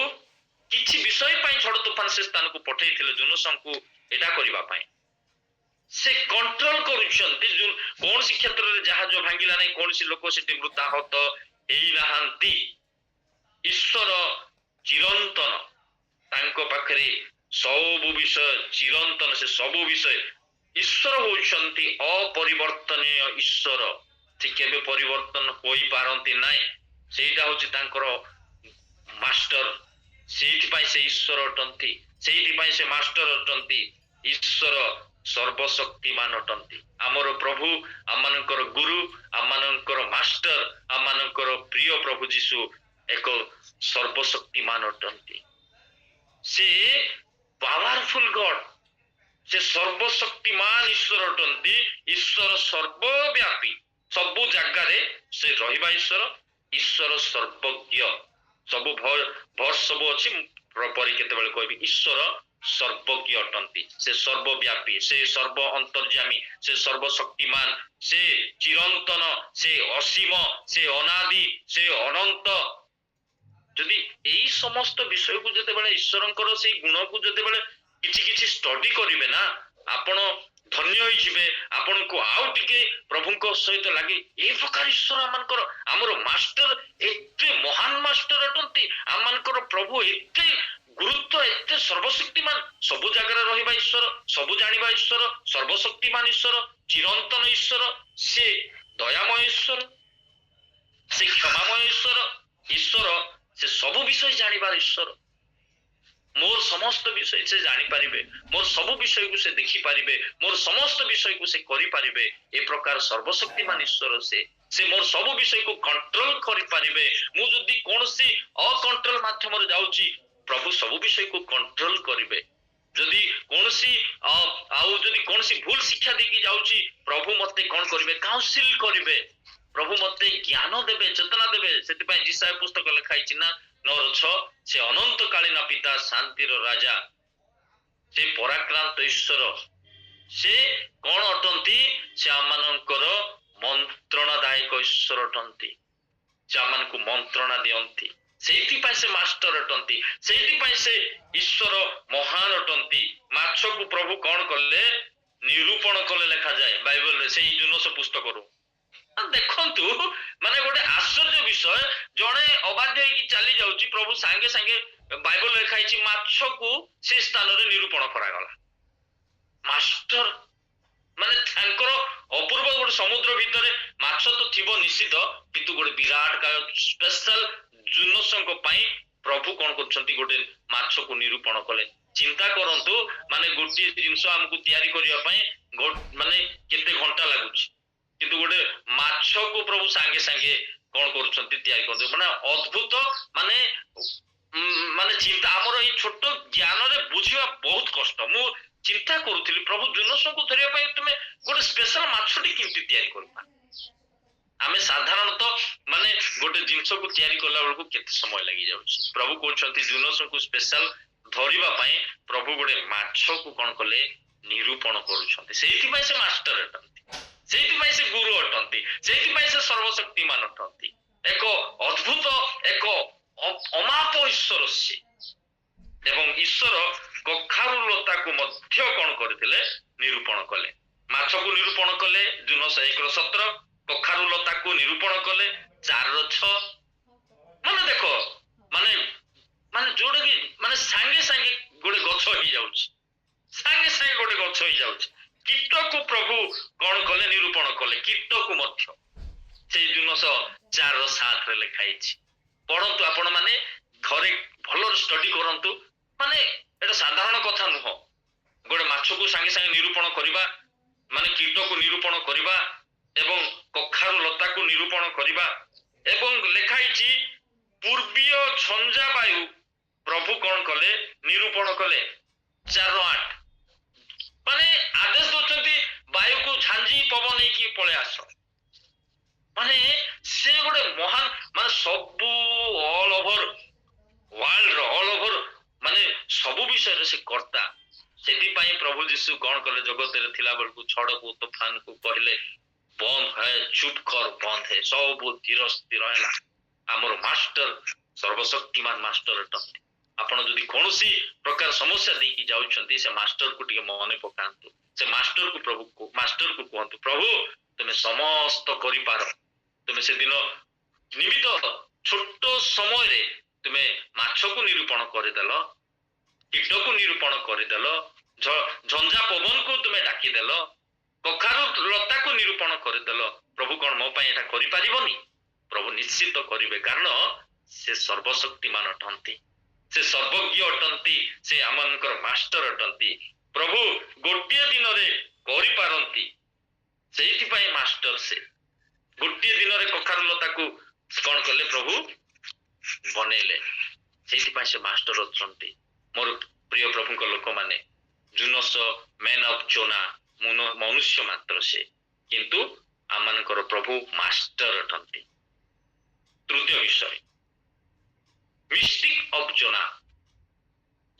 କିଛି ବିଷୟ ପାଇଁ ଝଡ଼ ତୋଫାନ ସେ ସ୍ଥାନକୁ ପଠେଇଥିଲେ ଜୁନୋସଙ୍କୁ ଏଟା କରିବା ପାଇଁ। ସେ କଣ୍ଟ୍ରୋଲ କରୁଛନ୍ତି। କୌଣସି କ୍ଷେତ୍ରରେ ଜାହାଜ ଭାଙ୍ଗିଲା ନାହିଁ, କୌଣସି ଲୋକ ସେଠି ମୃତାହତ ହେଇନାହାନ୍ତି। ଈଶ୍ୱର ଚିରନ୍ତନ, ତାଙ୍କ ପାଖରେ ସବୁ ବିଷୟ ଚିରନ୍ତନ, ସେ ସବୁ ବିଷୟ। ଈଶ୍ୱର ହଉଛନ୍ତି ଅପରିବର୍ତ୍ତନୀୟ ଈଶ୍ୱର, ସେ କେବେ ପରିବର୍ତ୍ତନ ହୋଇପାରନ୍ତି ନାହିଁ। ସେଇଟା ହଉଛି ତାଙ୍କର ମାଷ୍ଟର, ସେଇଥିପାଇଁ ସେ ଈଶ୍ୱର ଅଟନ୍ତି, ସେଇଥିପାଇଁ ସେ ମାଷ୍ଟର ଅଟନ୍ତି। ଈଶ୍ୱର ସର୍ବଶକ୍ତିମାନ ଅଟନ୍ତି। ଆମର ପ୍ରଭୁ, ଆମମାନଙ୍କର ଗୁରୁ, ଆମମାନଙ୍କର ମାଷ୍ଟର, ଆମମାନଙ୍କର ପ୍ରିୟ ପ୍ରଭୁ ଯୀଶୁ ଏକ ସର୍ବଶକ୍ତିମାନ ଅଟନ୍ତି। ସେ ପାୱାରଫୁଲ ଗଡ, ସେ ସର୍ବଶକ୍ତିମାନ ଈଶ୍ୱର ଅଟନ୍ତି। ଈଶ୍ୱର ସର୍ବବ୍ୟାପୀ, ସବୁ ଜାଗାରେ ସେ ରହିବା ଈଶ୍ୱର। ଈଶ୍ୱର ସର୍ବଜ୍ଞ, ସବୁ ଭର୍ସ ସବୁ ଅଛି, ପରେ କେତେବେଳେ କହିବି। ଈଶ୍ୱର ସର୍ବଜ୍ଞ ଅଟନ୍ତି, ସେ ସର୍ବବ୍ୟାପୀ, ସେ ସର୍ବ ଅନ୍ତର୍ଯାମୀ, ସେ ସର୍ବଶକ୍ତିମାନ, ସେ ଚିରନ୍ତନ, ସେ ଅସୀମ, ସେ ଅନାଦି, ସେ ଅନନ୍ତ। ଯଦି ଏଇ ସମସ୍ତ ବିଷୟକୁ ଯେତେବେଳେ ଈଶ୍ୱରଙ୍କର ସେଇ ଗୁଣକୁ ଯେତେବେଳେ କିଛି କିଛି ଷ୍ଟଡି କରିବେ ନା, ଆପଣ ଧନ୍ୟ ହେଇଯିବେ। ଆପଣଙ୍କୁ ଆଉ ଟିକେ ପ୍ରଭୁଙ୍କ ସହିତ ଲାଗେ ଏ ପ୍ରକାର ଈଶ୍ୱର ଆମମାନଙ୍କର, ଆମର ମାଷ୍ଟର ଏତେ ମହାନ ମାଷ୍ଟର ଅଟନ୍ତି। ଆମମାନଙ୍କର ପ୍ରଭୁ ଏତେ ଗୁରୁତ୍ୱ, ଏତେ ସର୍ବଶକ୍ତିମାନ, ସବୁ ଜାଗାରେ ରହିବା ଈଶ୍ୱର, ସବୁ ଜାଣିବା ଈଶ୍ୱର, ସର୍ବଶକ୍ତିମାନ ଈଶ୍ୱର, ଚିରନ୍ତନ ଈଶ୍ୱର, ସେ ଦୟାମୟ ଈଶ୍ୱର, ସେ କ୍ଷମାମୟ ଈଶ୍ୱର। ଈଶ୍ୱର ସେ ସବୁ ବିଷୟ ଜାଣିବାର ଈଶ୍ୱର। ମୋର ସମସ୍ତ ବିଷୟ ସେ ଜାଣିପାରିବେ, ମୋର ସବୁ ବିଷୟକୁ ସେ ଦେଖିପାରିବେ, ମୋର ସମସ୍ତ ବିଷୟକୁ ସେ କରିପାରିବେ। ଏ ପ୍ରକାର ସର୍ବଶକ୍ତିମାନ ଈଶ୍ୱର ସେ ମୋର ସବୁ ବିଷୟକୁ କଣ୍ଟ୍ରୋଲ କରିପାରିବେ। ମୁଁ ଯଦି କୌଣସି ଅକଣ୍ଟ୍ରୋଲ ମାଧ୍ୟମରେ ଯାଉଛି, ପ୍ରଭୁ ସବୁ ବିଷୟକୁ କଣ୍ଟ୍ରୋଲ କରିବେ। ଯଦି କୌଣସି ଯଦି କୌଣସି ଭୁଲ ଶିକ୍ଷା ଦେଇକି ଯାଉଛି, ପ୍ରଭୁ ମତେ କଣ କରିବେ? କାଉନସିଲ କରିବେ। ପ୍ରଭୁ ମତେ ଜ୍ଞାନ ଦେବେ, ଚେତନା ଦେବେ। ସେଥିପାଇଁ ଯିଶାୟା ପୁସ୍ତକ ଲେଖା ହେଇଛି ନା 9:6, ସେ ଅନନ୍ତକାଳୀନ ପିତା, ଶାନ୍ତିର ରାଜା, ସେ ପରାକ୍ରାନ୍ତ ଈଶ୍ୱର। ସେ କଣ ଅଟନ୍ତି? ସେ ଆମମାନଙ୍କର ମନ୍ତ୍ରଣାଦାୟକ ଈଶ୍ୱର ଅଟନ୍ତି, ସେ ଆମମାନଙ୍କୁ ମନ୍ତ୍ରଣା ଦିଅନ୍ତି। ସେଇଥିପାଇଁ ସେ ମାଷ୍ଟର ଅଟନ୍ତି, ସେଇଥିପାଇଁ ସେ ଈଶ୍ୱର ମହାନ ଅଟନ୍ତି। ମାଛକୁ ପ୍ରଭୁ କଣ କଲେ? ନିରୂପଣ କଲେ ଲେଖାଯାଏ ବାଇବଲରେ, ସେଇ ଜୁନୋସ ପୁସ୍ତକରୁ। ଦେଖନ୍ତୁ, ମାନେ ଗୋଟେ ଆଶ୍ଚର୍ଯ୍ୟ ବିଷୟ, ଜଣେ ଅବାଧ୍ୟ ହେଇକି ଚାଲି ଯାଉଛି, ପ୍ରଭୁ ସାଙ୍ଗେ ସାଙ୍ଗେ ବାଇବଲ ଲେଖା ହେଇଛି ମାଛକୁ ସେ ସ୍ଥାନରେ ନିରୂପଣ କରାଗଲା। ମାଷ୍ଟର ମାନେ ତାଙ୍କର ଅପୂର୍ବ। ଗୋଟେ ସମୁଦ୍ର ଭିତରେ ମାଛ ତ ଥିବ ନିଶ୍ଚିତ, କିନ୍ତୁ ଗୋଟେ ବିରାଟ ସ୍ପେଶାଲ ଜୁନୋସଙ୍କ ପାଇଁ ପ୍ରଭୁ କଣ କରୁଛନ୍ତି? ଗୋଟେ ମାଛକୁ ନିରୂପଣ କଲେ। ଚିନ୍ତା କରନ୍ତୁ, ମାନେ ଗୋଟିଏ ଜିନିଷ ଆମକୁ ତିଆରି କରିବା ପାଇଁ ମାନେ କେତେ ଘଣ୍ଟା ଲାଗୁଛି, କିନ୍ତୁ ଗୋଟେ ମାଛକୁ ପ୍ରଭୁ ସାଙ୍ଗେ ସାଙ୍ଗେ କଣ କରୁଛନ୍ତି? ତିଆରି କରୁଛନ୍ତି। ମାନେ ଅଦ୍ଭୁତ, ମାନେ ଚିନ୍ତା ଆମର ଏଇ ଛୋଟ ଜ୍ଞାନରେ ବୁଝିବା ବହୁତ କଷ୍ଟ। ମୁଁ ଚିନ୍ତା କରୁଥିଲି, ପ୍ରଭୁ ଜୁନୋସଙ୍କୁ ଧରିବା ପାଇଁ ତୁମେ ଗୋଟେ ସ୍ପେଶାଲ ମାଛଟି କେମିତି ତିଆରି କରିବା? ଆମେ ସାଧାରଣତଃ ମାନେ ଗୋଟେ ଜିନିଷକୁ ତିଆରି କଲା ବେଳକୁ କେତେ ସମୟ ଲାଗି ଯାଉଛି। ପ୍ରଭୁ କହୁଛନ୍ତି ଜୁନସଙ୍କୁ ସ୍ପେଶାଲ ଧରିବା ପାଇଁ ପ୍ରଭୁ ଗୋଟେ ମାଛକୁ କଣ କଲେ ନିରୂପଣ କରୁଛନ୍ତି। ସେଇଥିପାଇଁ ସେ ମାଷ୍ଟର ଅଟନ୍ତି, ସେଇଥିପାଇଁ ସେ ଗୁରୁ ଅଟନ୍ତି, ସେଇଥିପାଇଁ ସେ ସର୍ବଶକ୍ତିମାନ ଅଟନ୍ତି। ଏକ ଅଦ୍ଭୁତ ଏକ ଅମାପ ଈଶ୍ୱର ସେ। ଏବଂ ଈଶ୍ୱର କଖାରୁ ଲତାକୁ ମଧ୍ୟ କଣ କରିଥିଲେ ନିରୂପଣ କଲେ। ମାଛକୁ ନିରୂପଣ କଲେ ଜୁନସ 1:17, କଖାରୁ ଲତାକୁ ନିରୂପଣ କଲେ 4:6। ମାନେ ଦେଖ ମାନେ ମାନେ ଯୋଉଟା କି ମାନେ ସାଙ୍ଗେ ସାଙ୍ଗେ ଗୋଟେ ଗଛ ହେଇଯାଉଛି, ସାଙ୍ଗେ ସାଙ୍ଗେ ଗୋଟେ ଗଛ ହେଇଯାଉଛି। କୀଟକୁ ପ୍ରଭୁ କଣ କଲେ ନିରୂପଣ କଲେ, କୀଟକୁ ମଧ୍ୟ ସେଇ ଜୁନସ 4:7 ଲେଖା ହେଇଛି। ପଢନ୍ତୁ ଆପଣ ମାନେ ଘରେ ଭଲରେ ଷ୍ଟଡି କରନ୍ତୁ। ମାନେ ଏଟା ସାଧାରଣ କଥା ନୁହଁ। ଗୋଟେ ମାଛକୁ ସାଙ୍ଗେ ସାଙ୍ଗେ ନିରୂପଣ କରିବା, ମାନେ କୀଟକୁ ନିରୂପଣ କରିବା ଏବଂ କଖାରୁ ଲତାକୁ ନିରୂପଣ କରିବା। ଏବଂ ଲେଖା ହେଇଛି ପୂର୍ବୀୟ ଝଞ୍ଜା ବାୟୁ ପ୍ରଭୁ କଣ କଲେ ନିରୂପଣ କଲେ 4:8। ମାନେ ଆଦେଶ ଦଉଛନ୍ତି ବାୟୁକୁ ଝାଞ୍ଜି ପବନ ନେଇକି ପଳେଇ ଆସ। ମାନେ ସେ ଗୋଟେ ମହାନ ମାନେ ସବୁ all over world all over ମାନେ ସବୁ ବିଷୟରେ ସେ କର୍ତ୍ତା। ସେଥିପାଇଁ ପ୍ରଭୁ ଯୀଶୁ କଣ କଲେ ଜଗତରେ ଥିଲା ବେଳକୁ ଛଡକୁ ତୋଫାନକୁ କହିଲେ ବନ୍ଦ ହେ, ଚୁପ କର, ବନ୍ଦ ହେ। ସବୁ ଧୀର ସ୍ଥିର ହେଲା। ଆମର ମାଷ୍ଟର ସର୍ବଶକ୍ତିମାନ ମାଷ୍ଟର ଅଟନ୍ତି। ଆପଣ ଯଦି କୌଣସି ପ୍ରକାର ସମସ୍ୟା ଦେଇକି ଯାଉଛନ୍ତି ସେ ମାଷ୍ଟରକୁ ଟିକେ ମନେ ପକାନ୍ତୁ। ସେ ମାଷ୍ଟରକୁ କୁହନ୍ତୁ ପ୍ରଭୁ ତୁମେ ସମସ୍ତ କରିପାର। ତୁମେ ସେଦିନ ନିମିତ ଛୋଟ ସମୟରେ ତୁମେ ମାଛକୁ ନିରୂପଣ କରିଦେଲ, କୀଟକୁ ନିରୂପଣ କରିଦେଲ, ଝଞ୍ଜା ପବନକୁ ତୁମେ ଡାକିଦେଲ, କଖାରୁ ଲତାକୁ ନିରୂପଣ କରିଦେଲ। ପ୍ରଭୁ କଣ ମୋ ପାଇଁ ଏଟା କରିପାରିବନି? ପ୍ରଭୁ ନିଶ୍ଚିତ କରିବେ, କାରଣ ସେ ସର୍ବଶକ୍ତିମାନ ଅଟନ୍ତି, ସେ ସର୍ବଜ୍ଞ ଅଟନ୍ତି, ସେ ଆମମାନଙ୍କର ମାଷ୍ଟର ଅଟନ୍ତି। ପ୍ରଭୁ ଗୋଟିଏ ଦିନରେ କରିପାରନ୍ତି, ସେଇଥିପାଇଁ ମାଷ୍ଟର ସେ। ଗୋଟିଏ ଦିନରେ କଖାରୁ ଲତାକୁ କଣ କଲେ ପ୍ରଭୁ ବନେଇଲେ, ସେଇଥିପାଇଁ ସେ ମାଷ୍ଟର ଅଛନ୍ତି। ମୋର ପ୍ରିୟ ପ୍ରଭୁଙ୍କ ଲୋକମାନେ, ଜୁନସ ମ୍ୟାନ ଅଫ ଜୋନା ମନୁଷ୍ୟ ମାତ୍ର ସେ, କିନ୍ତୁ ଆମମାନଙ୍କର ପ୍ରଭୁ ମାଷ୍ଟର ଅଟନ୍ତି। ତୃତୀୟ ବିଷୟ ମିଷ୍ଟିକ ଅଫ ଜୋନା।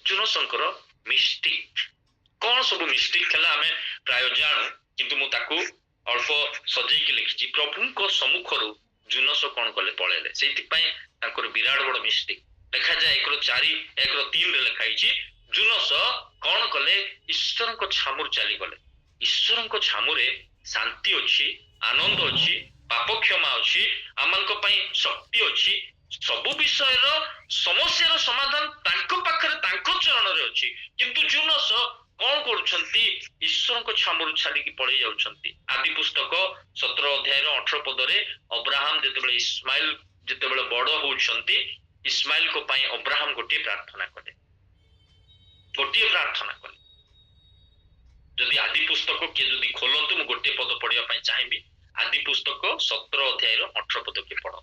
ଜୁନସଙ୍କର ମିଷ୍ଟିକ କଣ ସବୁ ମିଷ୍ଟିକ ହେଲା ଆମେ ପ୍ରାୟ ଜାଣୁ, କିନ୍ତୁ ମୁଁ ତାକୁ ଅଳ୍ପ ସଜେଇକି ଲେଖିଛି। ପ୍ରଭୁଙ୍କ ସମ୍ମୁଖରୁ ଜୁନସ କଣ କଲେ ପଳେଇଲେ, ସେଇଥିପାଇଁ ତାଙ୍କର ବିରାଟ ବଡ ମିଷ୍ଟିକ ଲେଖାଯାଏ। 1:3 ଲେଖା ହେଇଛି ଜୁନସ କଣ କଲେ ଈଶ୍ୱରଙ୍କ ଛାମୁରୁ ଚାଲିଗଲେ। ଈଶ୍ୱରଙ୍କ ଛାମୁରେ ଶାନ୍ତି ଅଛି, ଆନନ୍ଦ ଅଛି, ପାପ କ୍ଷମା ଅଛି, ଆମମାନଙ୍କ ପାଇଁ ଶକ୍ତି ଅଛି। ସବୁ ବିଷୟର ସମସ୍ୟାର ସମାଧାନ ତାଙ୍କ ପାଖରେ, ତାଙ୍କ ଚରଣରେ ଅଛି। କିନ୍ତୁ ଜୁନସ କଣ କରୁଛନ୍ତି? ଈଶ୍ୱରଙ୍କ ଛାମୁରୁ ଛାଡିକି ପଳେଇ ଯାଉଛନ୍ତି। ଆଦି ପୁସ୍ତକ 17:18 ଅବ୍ରାହମ ଯେତେବେଳେ ବଡ ହଉଛନ୍ତି, ଇସ୍ମାଇଲଙ୍କ ପାଇଁ ଅବ୍ରାହମ ଗୋଟିଏ ପ୍ରାର୍ଥନା କଲେ। ଯଦି ଆଦି ପୁସ୍ତକ କିଏ ଯଦି ଖୋଲନ୍ତୁ, ମୁଁ ଗୋଟିଏ ପଦ ପଢିବା ପାଇଁ ଚାହିଁବି। ଆଦି ପୁସ୍ତକ 17:18 କିଏ ପଢ।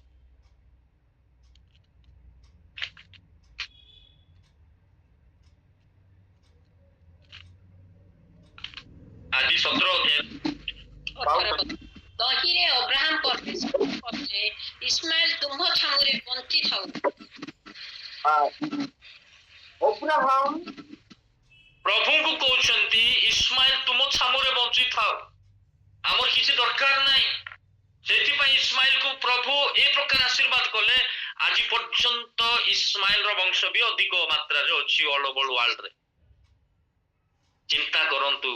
ଆଦି 17:18 ତହିଁରେ ଅବ୍ରାହମ ପରମେଶ୍ୱରଙ୍କୁ କହିଲେ, ଇସ୍ମାଏଲ ତୁମ୍ଭ ଛାମୁରେ ବଞ୍ଚି ଥାଉ। ଅବ୍ରାହମ ପ୍ରଭୁଙ୍କୁ କହୁଛନ୍ତି ଇସ୍ମାଇଲ ତୁମ ଛାମୁରେ ବଞ୍ଚି ଥାଉ, ଆମର କିଛି ଦରକାର ନାହିଁ। ସେଥିପାଇଁ ଇସ୍ମାଇଲକୁ ପ୍ରଭୁ ଏ ପ୍ରକାର ଆଶୀର୍ବାଦ କଲେ। ଆଜି ପର୍ଯ୍ୟନ୍ତ ଇସ୍ମାଇଲର ବଂଶ ବି ଅଧିକ ମାତ୍ରାରେ ଅଛି ଅଲ ଓଭର ୱାର୍ଲଡରେ। ଚିନ୍ତା କରନ୍ତୁ,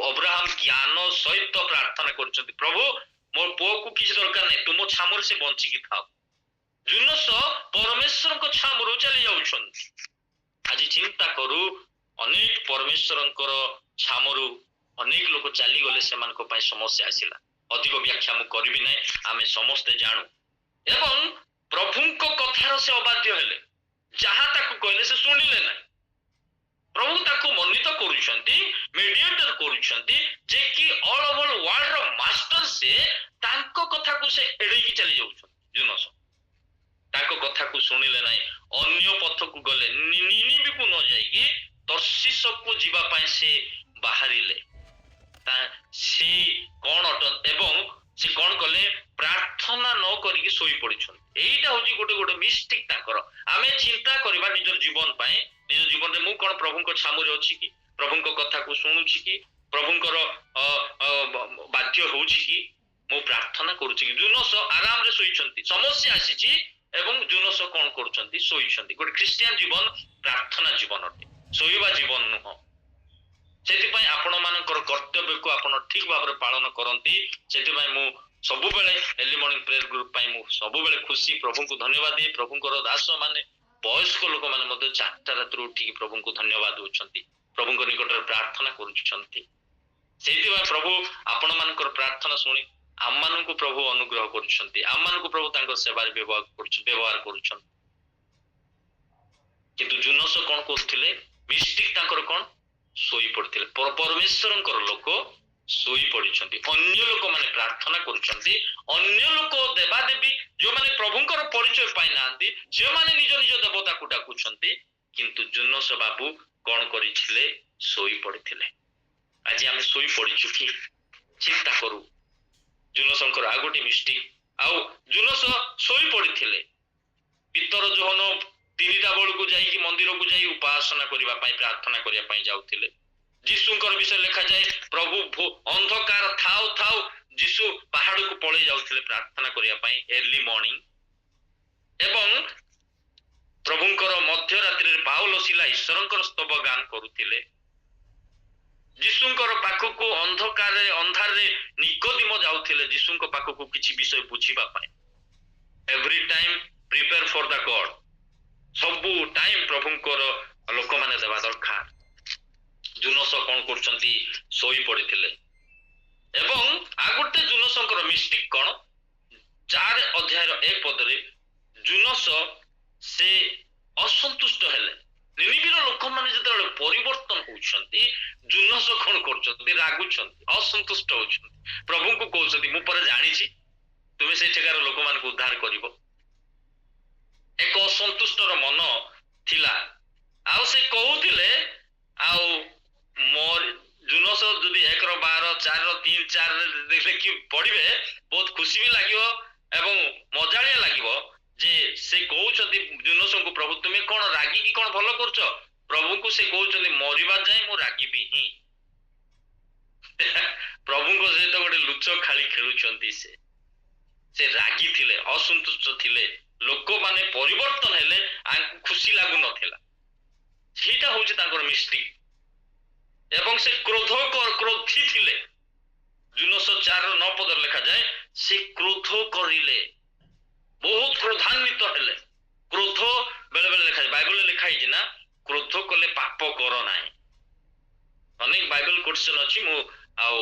ଅବ୍ରାହମ ଜ୍ଞାନ ସହିତ ପ୍ରାର୍ଥନା କରୁଛନ୍ତି, ପ୍ରଭୁ ମୋ ପୁଅକୁ କିଛି ଦରକାର ନାହିଁ, ତୁମ ଛାମୁରେ ସେ ବଞ୍ଚିକି ଥାଉ। ଜୁନସ ପରମେଶ୍ୱରଙ୍କ ଛାମୁରୁ ଚାଲି ଯାଉଛନ୍ତି। ଆଜି ଚିନ୍ତା କରୁ, ଅନେକ ପରମେଶ୍ୱରଙ୍କର ଛାମୁରୁ ଅନେକ ଲୋକ ଚାଲିଗଲେ, ସେମାନଙ୍କ ପାଇଁ ସମସ୍ୟା ଆସିଲା। ଅଧିକ ବ୍ୟାଖ୍ୟା ମୁଁ କରିବି ନାହିଁ, ଆମେ ସମସ୍ତେ ଜାଣୁ। ଏବଂ ପ୍ରଭୁଙ୍କ କଥାର ସେ ଅବାଧ୍ୟ ହେଲେ, ଯାହା ତାକୁ କହିଲେ ସେ ଶୁଣିଲେ ନାହିଁ। ପ୍ରଭୁ ତାକୁ ମନୋନୀତ କରୁଛନ୍ତି, ମିଡିଏଟର କରୁଛନ୍ତି, ଯେ କି ଅଲ ଓଭର ୱାର୍ଲଡର ମାଷ୍ଟର ସେ। ତାଙ୍କ କଥାକୁ ସେ ଏଡେଇକି ଚାଲି ଯାଉଛନ୍ତି। ଜୁନସ ତାଙ୍କ କଥାକୁ ଶୁଣିଲେ ନାହିଁ, ଅନ୍ୟ ପଥକୁ ଗଲେ। ନିନିବିକୁ ନ ଯାଇକି ତର୍ଷିସକୁ ଯିବା ପାଇଁ ସେ ବାହାରିଲେ। ସେ କଣ ଏବଂ ସେ କଣ କଲେ? ପ୍ରାର୍ଥନା ନ କରିକି ଶୋଇ ପଡିଛନ୍ତି। ଏଇଟା ହଉଛି ଗୋଟେ ଗୋଟେ ମିଷ୍ଟିକ ତାଙ୍କର। ଆମେ ଚିନ୍ତା କରିବା ନିଜ ଜୀବନ ପାଇଁ, ନିଜ ଜୀବନରେ ମୁଁ କଣ ପ୍ରଭୁଙ୍କ ଛାମୁରେ ଅଛି କି, ପ୍ରଭୁଙ୍କ କଥାକୁ ଶୁଣୁଛି କି, ପ୍ରଭୁଙ୍କର ବାଧ୍ୟ ହଉଛି କି, ମୁଁ ପ୍ରାର୍ଥନା କରୁଛି କି। ଜୁନସ ଆରାମରେ ଶୋଇଛନ୍ତି, ସମସ୍ୟା ଆସିଛି ଏବଂ ଜୁନସ କଣ କରୁଛନ୍ତି, ଶୋଇଛନ୍ତି। ଗୋଟେ ଖ୍ରୀଷ୍ଟିଆନ ଜୀବନ ପ୍ରାର୍ଥନା ଜୀବନ ଅଟେ, ଶୋଇବା ଜୀବନ ନୁହଁ। ସେଥିପାଇଁ ଆପଣ ମାନଙ୍କର କର୍ତ୍ତବ୍ୟକୁ ଆପଣ ଠିକ ଭାବରେ ପାଳନ କରନ୍ତି। ସେଥିପାଇଁ ମୁଁ ସବୁବେଳେ ଏର୍ଲି ମର୍ଣ୍ଣିଂ ପ୍ରେୟର ଗ୍ରୁପ ପାଇଁ ମୁଁ ସବୁବେଳେ ଖୁସି, ପ୍ରଭୁଙ୍କୁ ଧନ୍ୟବାଦ ଦିଏ। ପ୍ରଭୁଙ୍କର ଦାସ ମାନେ, ବୟସ୍କ ଲୋକମାନେ ମଧ୍ୟ 4ଟା ରାତିରୁ ଉଠିକି ପ୍ରଭୁଙ୍କୁ ଧନ୍ୟବାଦ ଦଉଛନ୍ତି, ପ୍ରଭୁଙ୍କ ନିକଟରେ ପ୍ରାର୍ଥନା କରୁଛନ୍ତି। ସେଇଥିପାଇଁ ପ୍ରଭୁ ଆପଣ ମାନଙ୍କର ପ୍ରାର୍ଥନା ଶୁଣି ଆମମାନଙ୍କୁ ପ୍ରଭୁ ଅନୁଗ୍ରହ କରୁଛନ୍ତି, ଆମମାନଙ୍କୁ ପ୍ରଭୁ ତାଙ୍କ ସେବାରେ ବ୍ୟବହାର କରୁଛନ୍ତି। କିନ୍ତୁ ଜୁନସ କଣ କରୁଥିଲେ, ମିଷ୍ଟିକ ତାଙ୍କର କଣ, ଶୋଇ ପଡିଥିଲେ। ପରମେଶ୍ୱରଙ୍କର ଲୋକ ଶୋଇ ପଡିଛନ୍ତି, ଅନ୍ୟ ଲୋକମାନେ ପ୍ରାର୍ଥନା କରୁଛନ୍ତି। ଅନ୍ୟ ଲୋକ ଦେବାଦେବୀ ଯୋଉମାନେ ପ୍ରଭୁଙ୍କର ପରିଚୟ ପାଇନାହାନ୍ତି, ସେମାନେ ନିଜ ନିଜ ଦେବତାକୁ ଡାକୁଛନ୍ତି। କିନ୍ତୁ ଜୁନସ ବାବୁ କଣ କରିଥିଲେ, ଶୋଇ ପଡିଥିଲେ। ଆଜି ଆମେ ଶୋଇ ପଡିଛୁ କି? ଚିନ୍ତା କରୁ। ଜୁନସଙ୍କର ଆଉ ଗୋଟେ ମିଷ୍ଟିକ। ଆଉ ଜୁନସ ଶୋଇ ପଡିଥିଲେ, ପିତର ଯୋହନ 3ଟା ବେଳକୁ ଯାଇକି ମନ୍ଦିରକୁ ଯାଇ ଉପାସନା କରିବା ପାଇଁ, ପ୍ରାର୍ଥନା କରିବା ପାଇଁ ଯାଉଥିଲେ। ଯୀଶୁଙ୍କର ବିଷୟ ଲେଖାଯାଏ, ପ୍ରଭୁ ଅନ୍ଧକାର ଥାଉ ଥାଉ ଯୀଶୁ ପାହାଡକୁ ପଳେଇ ଯାଉଥିଲେ ପ୍ରାର୍ଥନା କରିବା ପାଇଁ ଏର୍ଲି ମର୍ଣ୍ଣିଂ। ଏବଂ ପ୍ରଭୁଙ୍କର ମଧ୍ୟରାତ୍ରିରେ ପାଉଲ ଶିଲା ଈଶ୍ୱରଙ୍କର ସ୍ତବ ଗାନ କରୁଥିଲେ। ଯୀଶୁଙ୍କର ପାଖକୁ ଅନ୍ଧାରରେ ନିକୋଦିମ ଯାଉଥିଲେ ଯୀଶୁଙ୍କ ପାଖକୁ କିଛି ବିଷୟ ବୁଝିବା ପାଇଁ। ଏଭ୍ରି ଟାଇମ ପ୍ରିପେୟାର ଫର ଦ ଗଡ, ସବୁ ଟାଇମ ପ୍ରଭୁଙ୍କର ଲୋକମାନେ ଦେବା ଦରକାର। ଜୁନସ କଣ କରୁଛନ୍ତି, ଶୋଇ ପଡିଥିଲେ। ଏବଂ ଆଉ ଗୋଟେ ଜୁନସଙ୍କର ମିଷ୍ଟିକ କଣ, 4 ଅଧ୍ୟାୟର 1 ପଦରେ ଜୁନସ ସେ ଅସନ୍ତୁଷ୍ଟ ହେଲେ। ନିନିବିର ଲୋକମାନେ ଯେତେବେଳେ ପରିବର୍ତ୍ତନ ହଉଛନ୍ତି, ଜୁନସ କଣ କରୁଛନ୍ତି, ରାଗୁଛନ୍ତି, ଅସନ୍ତୁଷ୍ଟ ହଉଛନ୍ତି। ପ୍ରଭୁଙ୍କୁ କହୁଛନ୍ତି, ମୁଁ ପରେ ଜାଣିଛି ତୁମେ ସେଠିକାର ଲୋକମାନଙ୍କୁ ଉଦ୍ଧାର କରିବ। ଏକ ଅସନ୍ତୁଷ୍ଟର ମନ ଥିଲା। ଆଉ ସେ କହୁଥିଲେ, ଆଉ ମୋର ଜୁନସ ଯଦି 1:12, 4:3, 4 ଦେଖି ପଢିବେ ବହୁତ ଖୁସି ବି ଲାଗିବ ଏବଂ ମଜାଳିଆ ଲାଗିବ ଯେ ସେ କହୁଛନ୍ତି ଜୁନସଙ୍କୁ, ପ୍ରଭୁ ତୁମେ କଣ ରାଗିକି କଣ ଭଲ କରୁଛ? ପ୍ରଭୁଙ୍କୁ ସେ କହୁଛନ୍ତି, ମରିବା ଯାଏ ମୁଁ ରାଗିବି ହିଁ। ପ୍ରଭୁଙ୍କ ସହିତ ଗୋଟେ ଲୁଚ ଖାଳି ଖେଳୁଛନ୍ତି। ସେ ରାଗି ଥିଲେ, ଅସନ୍ତୁଷ୍ଟ ଥିଲେ। ଲୋକମାନେ ପରିବର୍ତ୍ତନ ହେଲେ ଆଙ୍କୁ ଖୁସି ଲାଗୁନଥିଲା। ସେଇଟା ହଉଛି ତାଙ୍କର ମିଷ୍ଟିକ। ଏବଂ ସେ କ୍ରୋଧୀ ଥିଲେ। ଜୁନସ 4:9 ପଦରେ ଲେଖାଯାଏ, ସେ କ୍ରୋଧ କରିଲେ, ବହୁତ କ୍ରୋଧାନ୍ୱିତ ହେଲେ। କ୍ରୋଧ ବେଳେ ବେଳେ ଲେଖାଯାଏ, ବାଇବଲରେ ଲେଖା ହେଇଛି ନା, କ୍ରୋଧ କଲେ ପାପ କର ନାହିଁ। ଅନେକ ବାଇବଲ କୋଟେସନ ଅଛି, ମୁଁ ଆଉ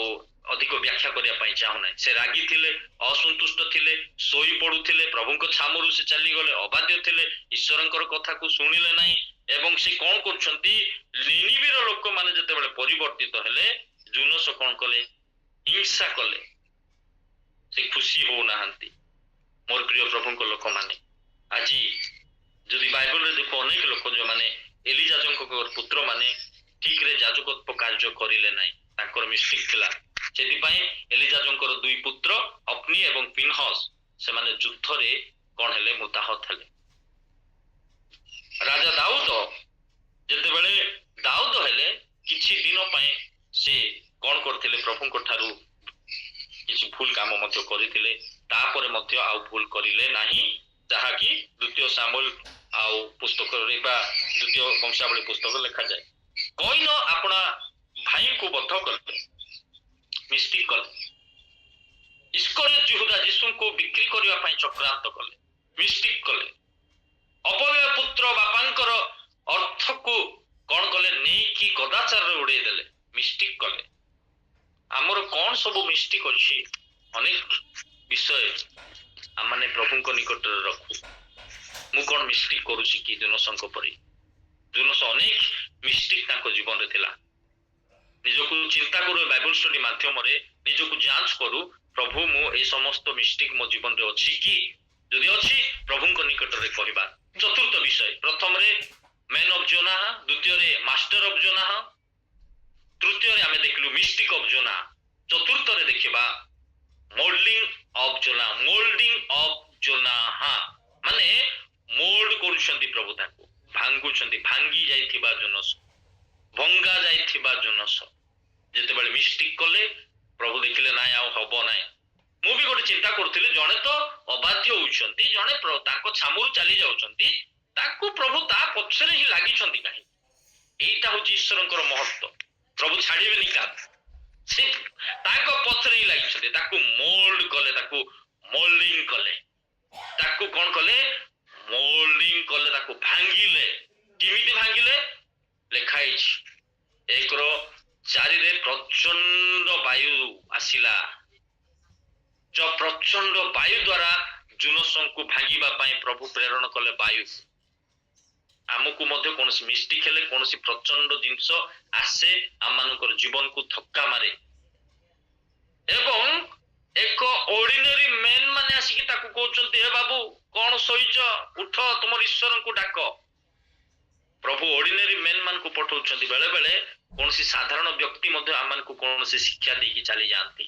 ଅଧିକ ବ୍ୟାଖ୍ୟା କରିବା ପାଇଁ ଚାହୁଁନାହିଁ। ସେ ରାଗି ଥିଲେ, ଅସନ୍ତୁଷ୍ଟ ଥିଲେ, ଶୋଇ ପଡୁଥିଲେ, ପ୍ରଭୁଙ୍କ ଛାମୁରୁ ସେ ଚାଲିଗଲେ, ଅବାଧ୍ୟ ଥିଲେ, ଈଶ୍ୱରଙ୍କର କଥାକୁ ଶୁଣିଲେ ନାହିଁ। ଏବଂ ସେ କଣ କରୁଛନ୍ତି, ନିନିବିର ଲୋକମାନେ ଯେତେବେଳେ ପରିବର୍ତ୍ତିତ ହେଲେ, ଜୁନସ କଣ କଲେ, ହିଂସା କଲେ। ସେ ଖୁସି ହଉନାହାନ୍ତି। ମୋର ପ୍ରିୟ ପ୍ରଭୁଙ୍କ ଲୋକମାନେ, ଆଜି ଯଦି ବାଇବଲରେ ଦେଖୁ, ଅନେକ ଲୋକ ଯୋଉମାନେ ଏଲିଯାଜଙ୍କ ପୁତ୍ରମାନେ ଠିକରେ ଯାଜକତ୍ୱ କାର୍ଯ୍ୟ କରିଲେ ନାହିଁ, ତାଙ୍କର ମିଷ୍ଟିକ ଥିଲା। ସେଥିପାଇଁ ଏଲିଯାଜଙ୍କର 2 ପୁତ୍ର ଅଫ୍ନି ଏବଂ ପିନହସ, ସେମାନେ ଯୁଦ୍ଧରେ କଣ ହେଲେ, ମୃତାହତ ହେଲେ। ରାଜା ଦାଉଦ ଯେତେବେଳେ ଦାଉଦ ହେଲେ, କିଛି ଦିନ ପାଇଁ ସେ କଣ କରିଥିଲେ, ପ୍ରଭୁଙ୍କ ଠାରୁ କିଛି ଭୁଲ କାମ ମଧ୍ୟ କରିଥିଲେ। ତାପରେ ମଧ୍ୟ ଆଉ ଭୁଲ କରିଲେ ନାହିଁ, ଯାହାକି 2 ସାମୁଏଲ ଆଉ ପୁସ୍ତକରେ ବା 2 ବଂଶାବଳୀ ପୁସ୍ତକ ଲେଖାଯାଏ। କଇନ ଆପଣା ଭାଇଙ୍କୁ ବଦ୍ଧ କଲେ, ମିଷ୍ଟିକ କଲେ। ଇସ୍କରିୟତ ଯିହୁଦା ଯୀଶୁଙ୍କୁ ବିକ୍ରି କରିବା ପାଇଁ ଚକ୍ରାନ୍ତ କଲେ, ମିଷ୍ଟିକ କଲେ। ଅପବ୍ୟୟ ପୁତ୍ର ବାପାଙ୍କର ଅର୍ଥକୁ କଣ କଲେ, ନେଇକି କଦାଚାରରେ ଉଡେଇ ଦେଲେ, ମିଷ୍ଟିକ କଲେ। ଆମର କଣ ସବୁ ମିଷ୍ଟିକ ଅଛି, ଅନେକ ବିଷୟ ଆମମାନେ ପ୍ରଭୁଙ୍କ ନିକଟରେ ରଖୁ। ମୁଁ କଣ ମିଷ୍ଟିକ କରୁଛି କି ଜୁନସଙ୍କ ପରି? ଜୁନସ ଅନେକ ମିଷ୍ଟିକ ତାଙ୍କ ଜୀବନରେ ଥିଲା। ନିଜକୁ ଚିନ୍ତା କରୁ, ବାଇବଲ ଷ୍ଟଡି ମାଧ୍ୟମରେ ନିଜକୁ ଯାଞ୍ଚ କରୁ, ପ୍ରଭୁ ମୁଁ এই ସମସ୍ତ ମିଷ୍ଟିକ ମୋ ଜୀବନରେ ଅଛି କି? ଯଦି ଅଛି, ପ୍ରଭୁଙ୍କ ନିକଟରେ କହିବା। 4ର୍ଥ ବିଷୟ, ପ୍ରଥମରେ ମ୍ୟାନ ଅଫ ଜୋନାହ, ଦ୍ୱିତୀୟରେ ମାଷ୍ଟର ଅଫ ଜୋନାହ, ତୃତୀୟରେ ଆମେ ଦେଖିଲୁ ମିଷ୍ଟିକ ଅଫ ଜୋନାହ, ଚତୁର୍ଥରେ ଦେଖିବା ମୋଲ୍ଡିଂ ଅଫ ଜୋନାହା ମାନେ ମୋଲ୍ଡ କରୁଛନ୍ତି ପ୍ରଭୁ ତାଙ୍କୁ, ଭାଙ୍ଗୁଛନ୍ତି, ଭାଙ୍ଗି ଯାଇଥିବା ଜୁନସ, ଭଙ୍ଗା ଯାଇଥିବା ଜୁନସ ଯେତେବେଳେ ମିଷ୍ଟିକ କଲେ ପ୍ରଭୁ ଦେଖିଲେ ନାଇଁ ଆଉ ହବ ନାହିଁ। ମୁଁ ବି ଗୋଟେ ଚିନ୍ତା କରୁଥିଲି, ଜଣେ ତ ଅବାଧ୍ୟ ହଉଛନ୍ତି, ଜଣେ ତାଙ୍କ ଛାମୁରୁ ଚାଲି ଯାଉଛନ୍ତି, ତାକୁ ପ୍ରଭୁ ତା ପଛରେ ହିଁ ଲାଗିଛନ୍ତି କାହିଁକି? ଏଇଟା ହଉଛି ଈଶ୍ୱରଙ୍କର ମହତ୍ଵ। ପ୍ରଭୁ ଛାଡିବେନି କାହାକୁ, ସେ ତାଙ୍କ ପଛରେ ହିଁ ଲାଗିଛନ୍ତି। ତାକୁ ମୋଲ୍ଡ କଲେ, ତାକୁ ମୋଲ୍ଡିଂ କଲେ, ତାକୁ କଣ କଲେ? ମୋଲ୍ଡିଂ କଲେ, ତାକୁ ଭାଙ୍ଗିଲେ। କେମିତି ଭାଙ୍ଗିଲେ? ଲେଖା ହେଇଛି 1:4 ପ୍ରଚଣ୍ଡ ବାୟୁ ଆସିଲା। ପ୍ରଚଣ୍ଡ ବାୟୁ ଦ୍ଵାରା ଜୁନସଙ୍କୁ ଭାଙ୍ଗିବା ପାଇଁ ପ୍ରଭୁ ପ୍ରେରଣ କଲେ ବାୟୁ। ଆମକୁ ମଧ୍ୟ କୌଣସି ମିଷ୍ଟିକ ହେଲେ, କୌଣସି ପ୍ରଚଣ୍ଡ ଜିନିଷ ଆସେ, ଆମମାନଙ୍କର ଜୀବନକୁ ଧକ୍କା ମାରେ ଏବଂ ଏକ ଅର୍ଡିନାରୀ ମେନ୍ ମାନେ ଆସିକି ତାକୁ କହୁଛନ୍ତି, ହେ ବାବୁ କଣ ଶୋଇଛ, ଉଠ, ତୁମର ଈଶ୍ୱରଙ୍କୁ ଡାକ। ପ୍ରଭୁ ଅର୍ଡିନାରୀ ମେନ୍ ମାନଙ୍କୁ ପଠାଉଛନ୍ତି। ବେଳେ ବେଳେ କୌଣସି ସାଧାରଣ ବ୍ୟକ୍ତି ମଧ୍ୟ ଆମମାନଙ୍କୁ କୌଣସି ଶିକ୍ଷା ଦେଇକି ଚାଲି ଯାଆନ୍ତି।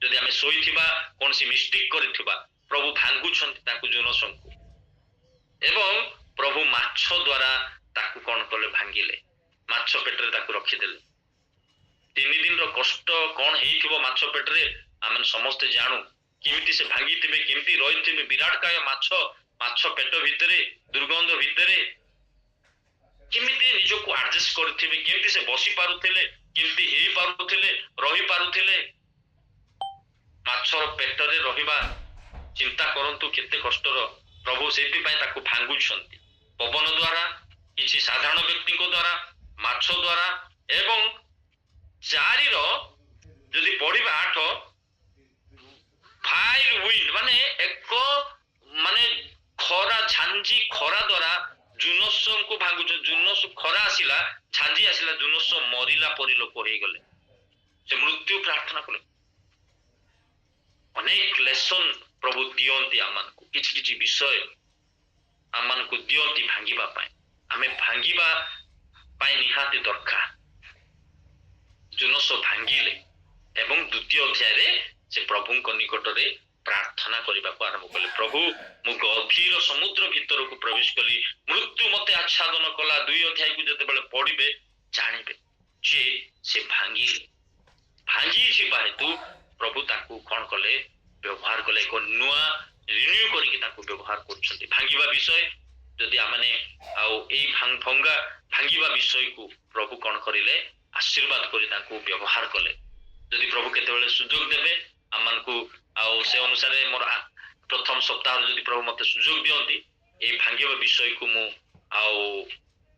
ଯଦି ଆମେ ଶୋଇଥିବା, କୌଣସି ମିଷ୍ଟିକ କରିଥିବା, ପ୍ରଭୁ ଭାଙ୍ଗୁଛନ୍ତି ତାକୁ ଜୁନସଙ୍କୁ ଏବଂ ପ୍ରଭୁ ମାଛ ଦ୍ଵାରା ତାକୁ କଣ କଲେ? ଭାଙ୍ଗିଲେ। ମାଛ ପେଟରେ ତାକୁ ରଖିଦେଲେ। 3 ଦିନର କଷ୍ଟ କଣ ହେଇଥିବ ମାଛ ପେଟରେ ଆମେ ସମସ୍ତେ ଜାଣୁ। କେମିତି ସେ ଭାଙ୍ଗିଥିବେ, କେମିତି ରହିଥିବେ, ବିରାଟ କାୟ ମାଛ, ମାଛ ପେଟ ଭିତରେ, ଦୁର୍ଗନ୍ଧ ଭିତରେ କେମିତି ନିଜକୁ ଆଡଜଷ୍ଟ କରିଥିବେ, କେମିତି ସେ ବସି ପାରୁଥିଲେ, କେମିତି ହେଇ ପାରୁଥିଲେ, ରହି ପାରୁଥିଲେ। ମାଛର ପେଟରେ ରହିବା ଚିନ୍ତା କରନ୍ତୁ କେତେ କଷ୍ଟର। ପ୍ରଭୁ ସେଇଥିପାଇଁ ତାକୁ ଭାଙ୍ଗୁଛନ୍ତି, ପବନ ଦ୍ଵାରା, କିଛି ସାଧାରଣ ବ୍ୟକ୍ତିଙ୍କ ଦ୍ଵାରା, ମାଛ ଦ୍ଵାରା ଏବଂ 4ର ଯଦି ପଢିବା 8 ଫାୟାର ୱିଣ୍ଡ ମାନେ ଏକ ମାନେ ଖରା, ଝାଞ୍ଜି ଖରା ଦ୍ଵାରା ଜୁନସଙ୍କୁ ଭାଙ୍ଗୁଛନ୍ତି। ଜୁନସ ଖରା ଆସିଲା, ଝାଞ୍ଜି ଆସିଲା, ଜୁନସ ମରିଲା ପରି ଲୋକ ହେଇଗଲେ, ସେ ମୃତ୍ୟୁ ପ୍ରାର୍ଥନା କଲେ। ଅନେକ ଲେସନ ପ୍ରଭୁ ଦିଅନ୍ତି ଆମମାନଙ୍କୁ, କିଛି କିଛି ବିଷୟ ଆମମାନଙ୍କୁ ଦିଅନ୍ତି ଭାଙ୍ଗିବା ପାଇଁ। ଆମେ ଭାଙ୍ଗିବା ପାଇଁ ନିହାତି ଦରକାର। ଜୁନସ ଭାଙ୍ଗିଲେ ଏବଂ 2ୟ ଅଧ୍ୟାୟରେ ସେ ପ୍ରଭୁଙ୍କ ନିକଟରେ ପ୍ରାର୍ଥନା କରିବାକୁ ଆରମ୍ଭ କଲେ। ପ୍ରଭୁ, ମୁଁ ଗଭୀର ସମୁଦ୍ର ଭିତରକୁ ପ୍ରବେଶ କଲି, ମୃତ୍ୟୁ ମତେ ଆଚ୍ଛାଦନ କଲା। 2 ଅଧ୍ୟାୟକୁ ଯେତେବେଳେ ପଢିବେ ଜାଣିବେ ଯେ ସେ ଭାଙ୍ଗିଲେ। ଭାଙ୍ଗିଯିବା ହେତୁ ପ୍ରଭୁ ତାକୁ କଣ କଲେ? ବ୍ୟବହାର କଲେ। ଏକ ନୂଆ ରିନ୍ୟୁ କରିକି ତାକୁ ବ୍ୟବହାର କରୁଛନ୍ତି। ଭାଙ୍ଗିବା ବିଷୟ ଯଦି ଆମେ ଆଉ ଏଇ ଭାଙ୍ଗିବା ବିଷୟକୁ ପ୍ରଭୁ କଣ କରିଲେ? ଆଶୀର୍ବାଦ କରି ତାଙ୍କୁ ବ୍ୟବହାର କଲେ। ଯଦି ପ୍ରଭୁ କେତେବେଳେ ସୁଯୋଗ ଦେବେ ଆମମାନଙ୍କୁ, ଆଉ ସେ ଅନୁସାରେ ମୋର ପ୍ରଥମ ସପ୍ତାହରେ ଯଦି ପ୍ରଭୁ ମତେ ସୁଯୋଗ ଦିଅନ୍ତି, ଏଇ ଭାଙ୍ଗିବା ବିଷୟକୁ ମୁଁ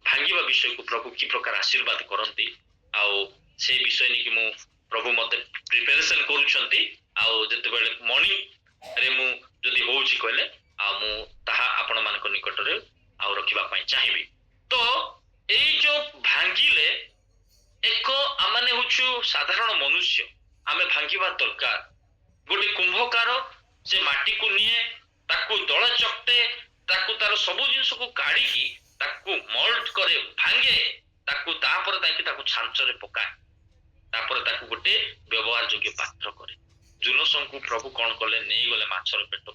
ଭାଙ୍ଗିବା ବିଷୟକୁ ପ୍ରଭୁ କି ପ୍ରକାର ଆଶୀର୍ବାଦ କରନ୍ତି, ଆଉ ସେଇ ବିଷୟ ନେଇକି ମୁଁ ପ୍ରଭୁ ମତେ ପ୍ରିପାରେସନ କରୁଛନ୍ତି। ଆଉ ଯେତେବେଳେ ମର୍ଣ୍ଣିଂରେ ମୁଁ ଯଦି ହଉଛି କହିଲେ, ଆଉ ମୁଁ ତାହା ଆପଣ ମାନଙ୍କ ନିକଟରେ ଆଉ ରଖିବା ପାଇଁ ଚାହିଁବି। ତ ଏଇ ଯୋଉ ଭାଙ୍ଗିଲେ, ଏକ ଆମେ ହଉଛୁ ସାଧାରଣ ମନୁଷ୍ୟ, ଆମେ ଭାଙ୍ଗିବା ଦରକାର। ଗୋଟେ କୁମ୍ଭକାର ସେ ମାଟିକୁ ନିଏ, ତାକୁ ଦଳ ଚକଟେ, ତାକୁ ତାର ସବୁ ଜିନିଷକୁ କାଢିକି ତାକୁ ମୋଲ୍ଡ କରେ, ଭାଙ୍ଗେ, ତାକୁ ତାପରେ ତାକୁ ଛାଞ୍ଚରେ ପକାଏ, ତାପରେ ତାକୁ ଗୋଟେ ବ୍ୟବହାର ଯୋଗ୍ୟ ପାତ୍ର କରେ। ଜୁନସଙ୍କୁ ପ୍ରଭୁ କଣ କଲେ? ନେଇଗଲେ ମାଛର ପେଟକୁ।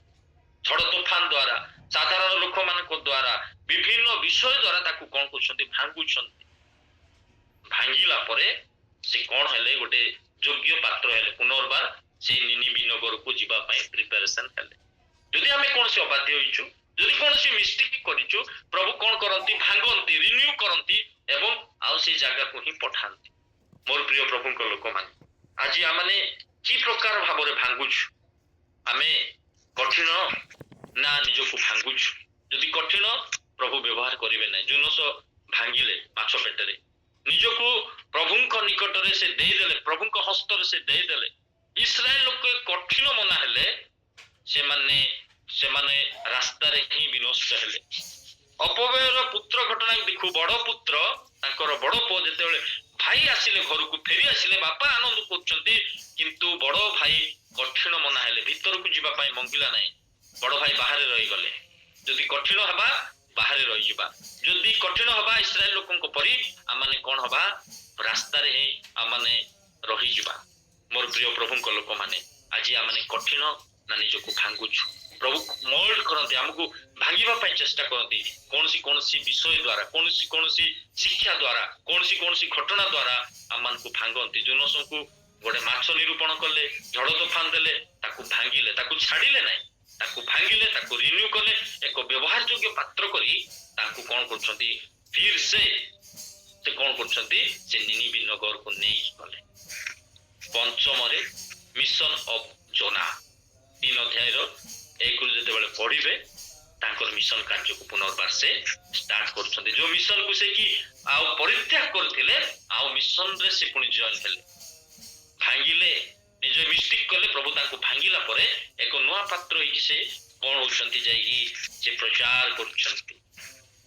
ଝଡ ତୋଫାନ ଦ୍ଵାରା, ସାଧାରଣ ଲୋକମାନଙ୍କ ଦ୍ଵାରା, ବିଭିନ୍ନ ବିଷୟ ଦ୍ଵାରା ତାକୁ କଣ କରୁଛନ୍ତି? ଭାଙ୍ଗୁଛନ୍ତି। ଭାଙ୍ଗିଲା ପରେ ସେ କଣ ହେଲେ? ଗୋଟେ ଯୋଗ୍ୟ ପାତ୍ର ହେଲେ, ପୁନର୍ବାର ସେଇ ନିନିବି ନଗରକୁ ଯିବା ପାଇଁ ପ୍ରିପାରେସନ ହେଲେ। ଯଦି ଆମେ କୌଣସି ଅବାଧ୍ୟ ହେଇଛୁ, ଯଦି କୌଣସି ମିଷ୍ଟେକ୍ କରିଛୁ, ପ୍ରଭୁ କଣ କରନ୍ତି? ଭାଙ୍ଗନ୍ତି, ରିନ୍ୟୁ କରନ୍ତି ଏବଂ ଆଉ ସେଇ ଜାଗାକୁ ହିଁ ପଠାନ୍ତି। ମୋର ପ୍ରିୟ ପ୍ରଭୁଙ୍କ ଲୋକମାନେ, ଆଜି ଆମେ କି ପ୍ରକାର ଭାବରେ ଭାଙ୍ଗୁଛୁ? ଆମେ କଠିନ ନା ନିଜକୁ ଭାଙ୍ଗୁଛୁ? ଯଦି କଠିନ, ପ୍ରଭୁ ବ୍ୟବହାର କରିବେ ନାହିଁ। ଜୁନସ ଭାଙ୍ଗିଲେ ମାଛ ପେଟରେ, ନିଜକୁ ପ୍ରଭୁଙ୍କ ନିକଟରେ ସେ ଦେଇଦେଲେ, ପ୍ରଭୁଙ୍କ ହସ୍ତରେ ସେ ଦେଇଦେଲେ। ଇସ୍ରାଏଲ ଲୋକ କଠିନ ମନା ହେଲେ, ସେମାନେ ରାସ୍ତାରେ ହିଁ ବିନଷ୍ଟ ହେଲେ। ଅପବ୍ୟୟର ପୁତ୍ର ଘଟଣା ଦେଖୁ। ବଡ ପୁତ୍ର, ତାଙ୍କର ବଡ ପୁଅ ଯେତେବେଳେ ଭାଇ ଆସିଲେ ଘରକୁ, ଫେରି ଆସିଲେ, ବାପା ଆନନ୍ଦ କରୁଛନ୍ତି, କିନ୍ତୁ ବଡ ଭାଇ କଠିନ ମନା ହେଲେ, ଭିତରକୁ ଯିବା ପାଇଁ ମଙ୍ଗିଲା ନାହିଁ। ବଡ ଭାଇ ବାହାରେ ରହିଗଲେ। ଯଦି କଠିନ ହେବା, ବାହାରେ ରହିଯିବା। ଯଦି କଠିନ ହେବା ଇସ୍ରାଏଲ ଲୋକଙ୍କ ପରି, ଆମେ କଣ ହବା? ରାସ୍ତାରେ ହିଁ ଆମେ ରହିଯିବା। ମୋର ପ୍ରିୟ ପ୍ରଭୁଙ୍କ ଲୋକମାନେ, ଆଜି ଆମେ କଠିନ ନା ନିଜକୁ ଭାଙ୍ଗୁଛୁ। ପ୍ରଭୁ ମୋଲ୍ଡ କରନ୍ତି, ଆମକୁ ଭାଙ୍ଗିବା ପାଇଁ ଚେଷ୍ଟା କରନ୍ତି, କୌଣସି ବିଷୟ ଦ୍ୱାରା, କୌଣସି ଶିକ୍ଷା ଦ୍ୱାରା, କୌଣସି ଘଟଣା ଦ୍ୱାରା ଆମମାନଙ୍କୁ ଭାଙ୍ଗନ୍ତି। ଜୋନସଙ୍କୁ ଗୋଟେ ମାଛ ନିରୂପଣ କଲେ, ଝଡ଼ ତୋଫାନ ଦେଲେ, ତାକୁ ଭାଙ୍ଗିଲେ, ତାକୁ ଛାଡ଼ିଲେ ନାହିଁ, ତାକୁ ଭାଙ୍ଗିଲେ, ତାକୁ ରିନ୍ୟୁ କଲେ, ଏକ ବ୍ୟବହାର ଯୋଗ୍ୟ ପାତ୍ର କରି ତାଙ୍କୁ କଣ କରୁଛନ୍ତି, ଫିର ସେ କଣ କରୁଛନ୍ତି, ସେ ନିନିବି ନଗରକୁ ନେଇକି ଗଲେ। ପଞ୍ଚମରେ ମିଶନ ଅଫ ଜୋନା 3 ଅଧ୍ୟାୟର 1ରୁ ଯେତେବେଳେ ପଢିବେ ତାଙ୍କର ମିଶନ କାର୍ଯ୍ୟକୁ ପୁନର୍ବାର ସେ ଷ୍ଟାର୍ଟ କରୁଛନ୍ତି। ଯୋଉ ମିଶନକୁ ସେ କି ଆଉ ପରିତ୍ୟାଗ କରିଥିଲେ, ଆଉ ମିଶନରେ ସେ ପୁଣି ଜଏନ୍ ହେଲେ, ଭାଙ୍ଗିଲେ, ନିଜ ମିଷ୍ଟିକ୍ କଲେ, ପ୍ରଭୁ ତାଙ୍କୁ ଭାଙ୍ଗିଲା ପରେ ଏକ ନୂଆ ପାତ୍ର ହେଇକି ସେ କଣ ହଉଛନ୍ତି, ଯାଇକି ସେ ପ୍ରଚାର କରୁଛନ୍ତି।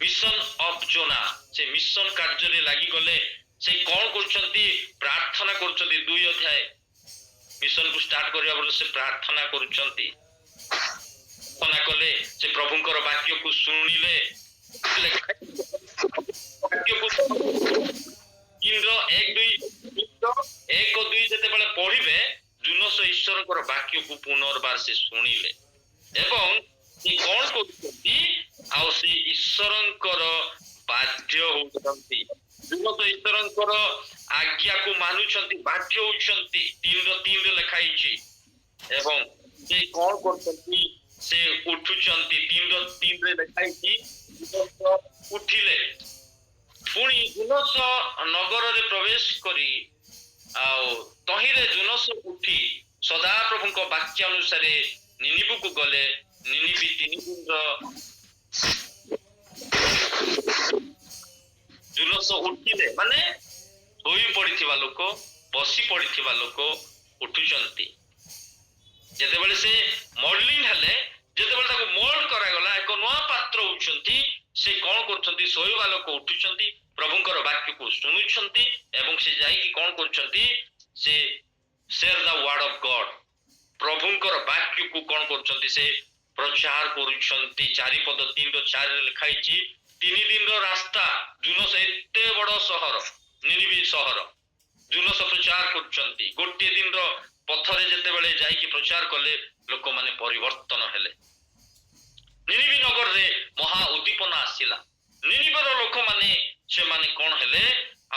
ମିଶନ ଅଫ ଜୋନା, ସେ ମିଶନ କାର୍ଯ୍ୟରେ ଲାଗିଗଲେ, ସେ କଣ କରୁଛନ୍ତି, ପ୍ରାର୍ଥନା କରୁଛନ୍ତି। 2 ଅଧ୍ୟାୟ ମିଶନକୁ ଷ୍ଟାର୍ଟ କରିବା ପରେ ସେ ପ୍ରାର୍ଥନା କରୁଛନ୍ତି, ପ୍ରାର୍ଥନା କଲେ, ସେ ପ୍ରଭୁଙ୍କର ବାକ୍ୟକୁ ଶୁଣିଲେ, ବାକ୍ୟକୁ 1-2 ଯେତେବେଳେ ପଢିବେ, ଜୁନସ ଈଶ୍ୱରଙ୍କର ବାକ୍ୟକୁ ପୁନର୍ବାର ସେ ଶୁଣିଲେ ଏବଂ ସେ କଣ କରୁଛନ୍ତି, ଆଉ ସେ ଈଶ୍ୱରଙ୍କର ବାଧ୍ୟ ହଉଛନ୍ତି। ଜୁନସ ଈଶ୍ୱରଙ୍କର ଆଜ୍ଞାକୁ ମାନୁଛନ୍ତି, ବାଧ୍ୟ ହଉଛନ୍ତି। 3:3 ଲେଖା ହେଇଛି। ଏବଂ ସେ କଣ କରୁଛନ୍ତି, ସେ ଉଠୁଛନ୍ତି। 3:3 ଲେଖା ହେଇଛି, ଉଠିଲେ, ପୁଣି ଜୁନସ ନଗରରେ ପ୍ରବେଶ କରି ଆଉ ତହିଁରେ ଜୁନସ ଉଠି ସଦାପ୍ରଭୁଙ୍କ ବାକ୍ୟ ଅନୁସାରେ ନିନିବୁକୁ ଗଲେ। ନିନିବି 3 ଦିନର ଜୁନସ ଉଠିଲେ ମାନେ ଶୋଇ ପଡିଥିବା ଲୋକ, ବସି ପଡିଥିବା ଲୋକ ଉଠୁଛନ୍ତି। ଯେତେବେଳେ ସେ ମଡେଲିଂ ହେଲେ, ଯେତେବେଳେ ତାକୁ ମୋଲ୍ଡ କରାଗଲା, ଏକ ନୂଆ ପାତ୍ର ହଉଛନ୍ତି, ସେ କଣ କରୁଛନ୍ତି, ଶୋଇବା ଲୋକ ଉଠୁଛନ୍ତି, ପ୍ରଭୁଙ୍କର ବାକ୍ୟକୁ ଶୁଣୁଛନ୍ତି ଏବଂ ସେ ଯାଇକି କଣ କରୁଛନ୍ତି, ସେ ସେୟାର ଦ ୱାର୍ଡ ଅଫ ଗଡ, ପ୍ରଭୁଙ୍କର ବାକ୍ୟକୁ କଣ କରୁଛନ୍ତି, ସେ ପ୍ରଚାର କରୁଛନ୍ତି। 4 ପଦ 3:4 ଲେଖା ହେଇଛି। 3 ଦିନର ରାସ୍ତା, ଜୁନସ ଏତେ ବଡ ସହର, ନିନିବି ସହର, ଜୁନସ ପ୍ରଚାର କରୁଛନ୍ତି। 1 ଦିନର ପଥରେ ଯେତେବେଳେ ଯାଇକି ପ୍ରଚାର କଲେ, ଲୋକମାନେ ପରିବର୍ତ୍ତନ ହେଲେ। ନିନିବି ନଗରରେ ମହା ଉଦ୍ଦୀପନା ଆସିଲା। ନିନିବିର ଲୋକମାନେ ସେମାନେ କଣ ହେଲେ,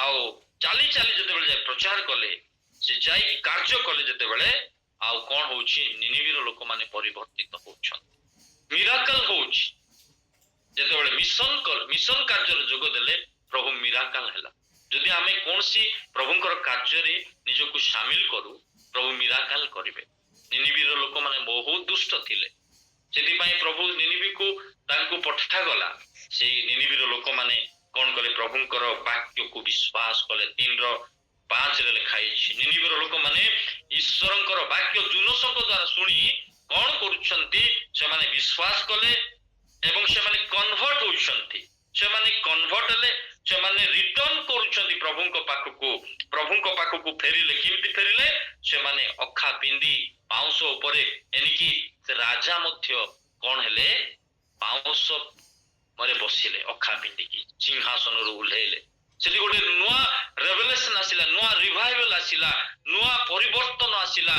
ଆଉ ଚାଲି ଚାଲି ଯେତେବେଳେ ଯାଇ ପ୍ରଚାର କଲେ, ସେ ଯାଇ କାର୍ଯ୍ୟ କଲେ, ଯେତେବେଳେ ଆଉ କଣ ହଉଛି, ନିନିବିର ଲୋକମାନେ ପରିବର୍ତ୍ତିତ ହଉଛନ୍ତି, ମିରାକଲ ହଉଛି। ଯେତେବେଳେ ମିଶନ କାର୍ଯ୍ୟରେ ଯୋଗ ଦେଲେ, ପ୍ରଭୁ ମିରାକଲ ହେଲା। ଯଦି ଆମେ କୌଣସି ପ୍ରଭୁଙ୍କର କାର୍ଯ୍ୟରେ ନିଜକୁ ସାମିଲ କରୁ, ପ୍ରଭୁ ମିରାକଲ କରିବେ। ନିନିବିର ଲୋକମାନେ ବହୁତ ଦୁଷ୍ଟ ଥିଲେ, ସେଥିପାଇଁ ପ୍ରଭୁ ନିନିବିକୁ ତାଙ୍କୁ ପଠାଗଲା। ସେଇ ନିନିବିର ଲୋକମାନେ କଣ କଲେ, ପ୍ରଭୁଙ୍କର ବାକ୍ୟକୁ ବିଶ୍ୱାସ କଲେ। 3:5 ଲେଖା ହେଇଛି। ନିନିବିର ଲୋକମାନେ ଈଶ୍ୱରଙ୍କର ବାକ୍ୟ ଜୁନସଙ୍କ ଦ୍ୱାରା ଶୁଣି କଣ କରୁଛନ୍ତି, ସେମାନେ ବିଶ୍ୱାସ କଲେ ଏବଂ ସେମାନେ କନଭର୍ଟ ହଉଛନ୍ତି। ସେମାନେ କନଭର୍ଟ ହେଲେ, ସେମାନେ ରିଟର୍ନ କରୁଛନ୍ତି ପ୍ରଭୁଙ୍କ ପାଖକୁ ଫେରିଲେ। କେମିତି ଫେରିଲେ, ସେମାନେ ଅଖା ପିନ୍ଧି ପାଉଁଶ ଉପରେ, ଏଣିକି ରାଜା ମଧ୍ୟ କଣ ହେଲେ, ପାଉଁଶ ମରେ ବସିଲେ, ଅଖା ପିନ୍ଧିକି ସିଂହାସନରୁ ଓହ୍ଲେଇଲେ। ସେଠି ଗୋଟେ ନୂଆ ରେଭେଲେସନ ଆସିଲା, ନୂଆ ରିଭାଇଭାଲ ଆସିଲା, ନୂଆ ପରିବର୍ତ୍ତନ ଆସିଲା।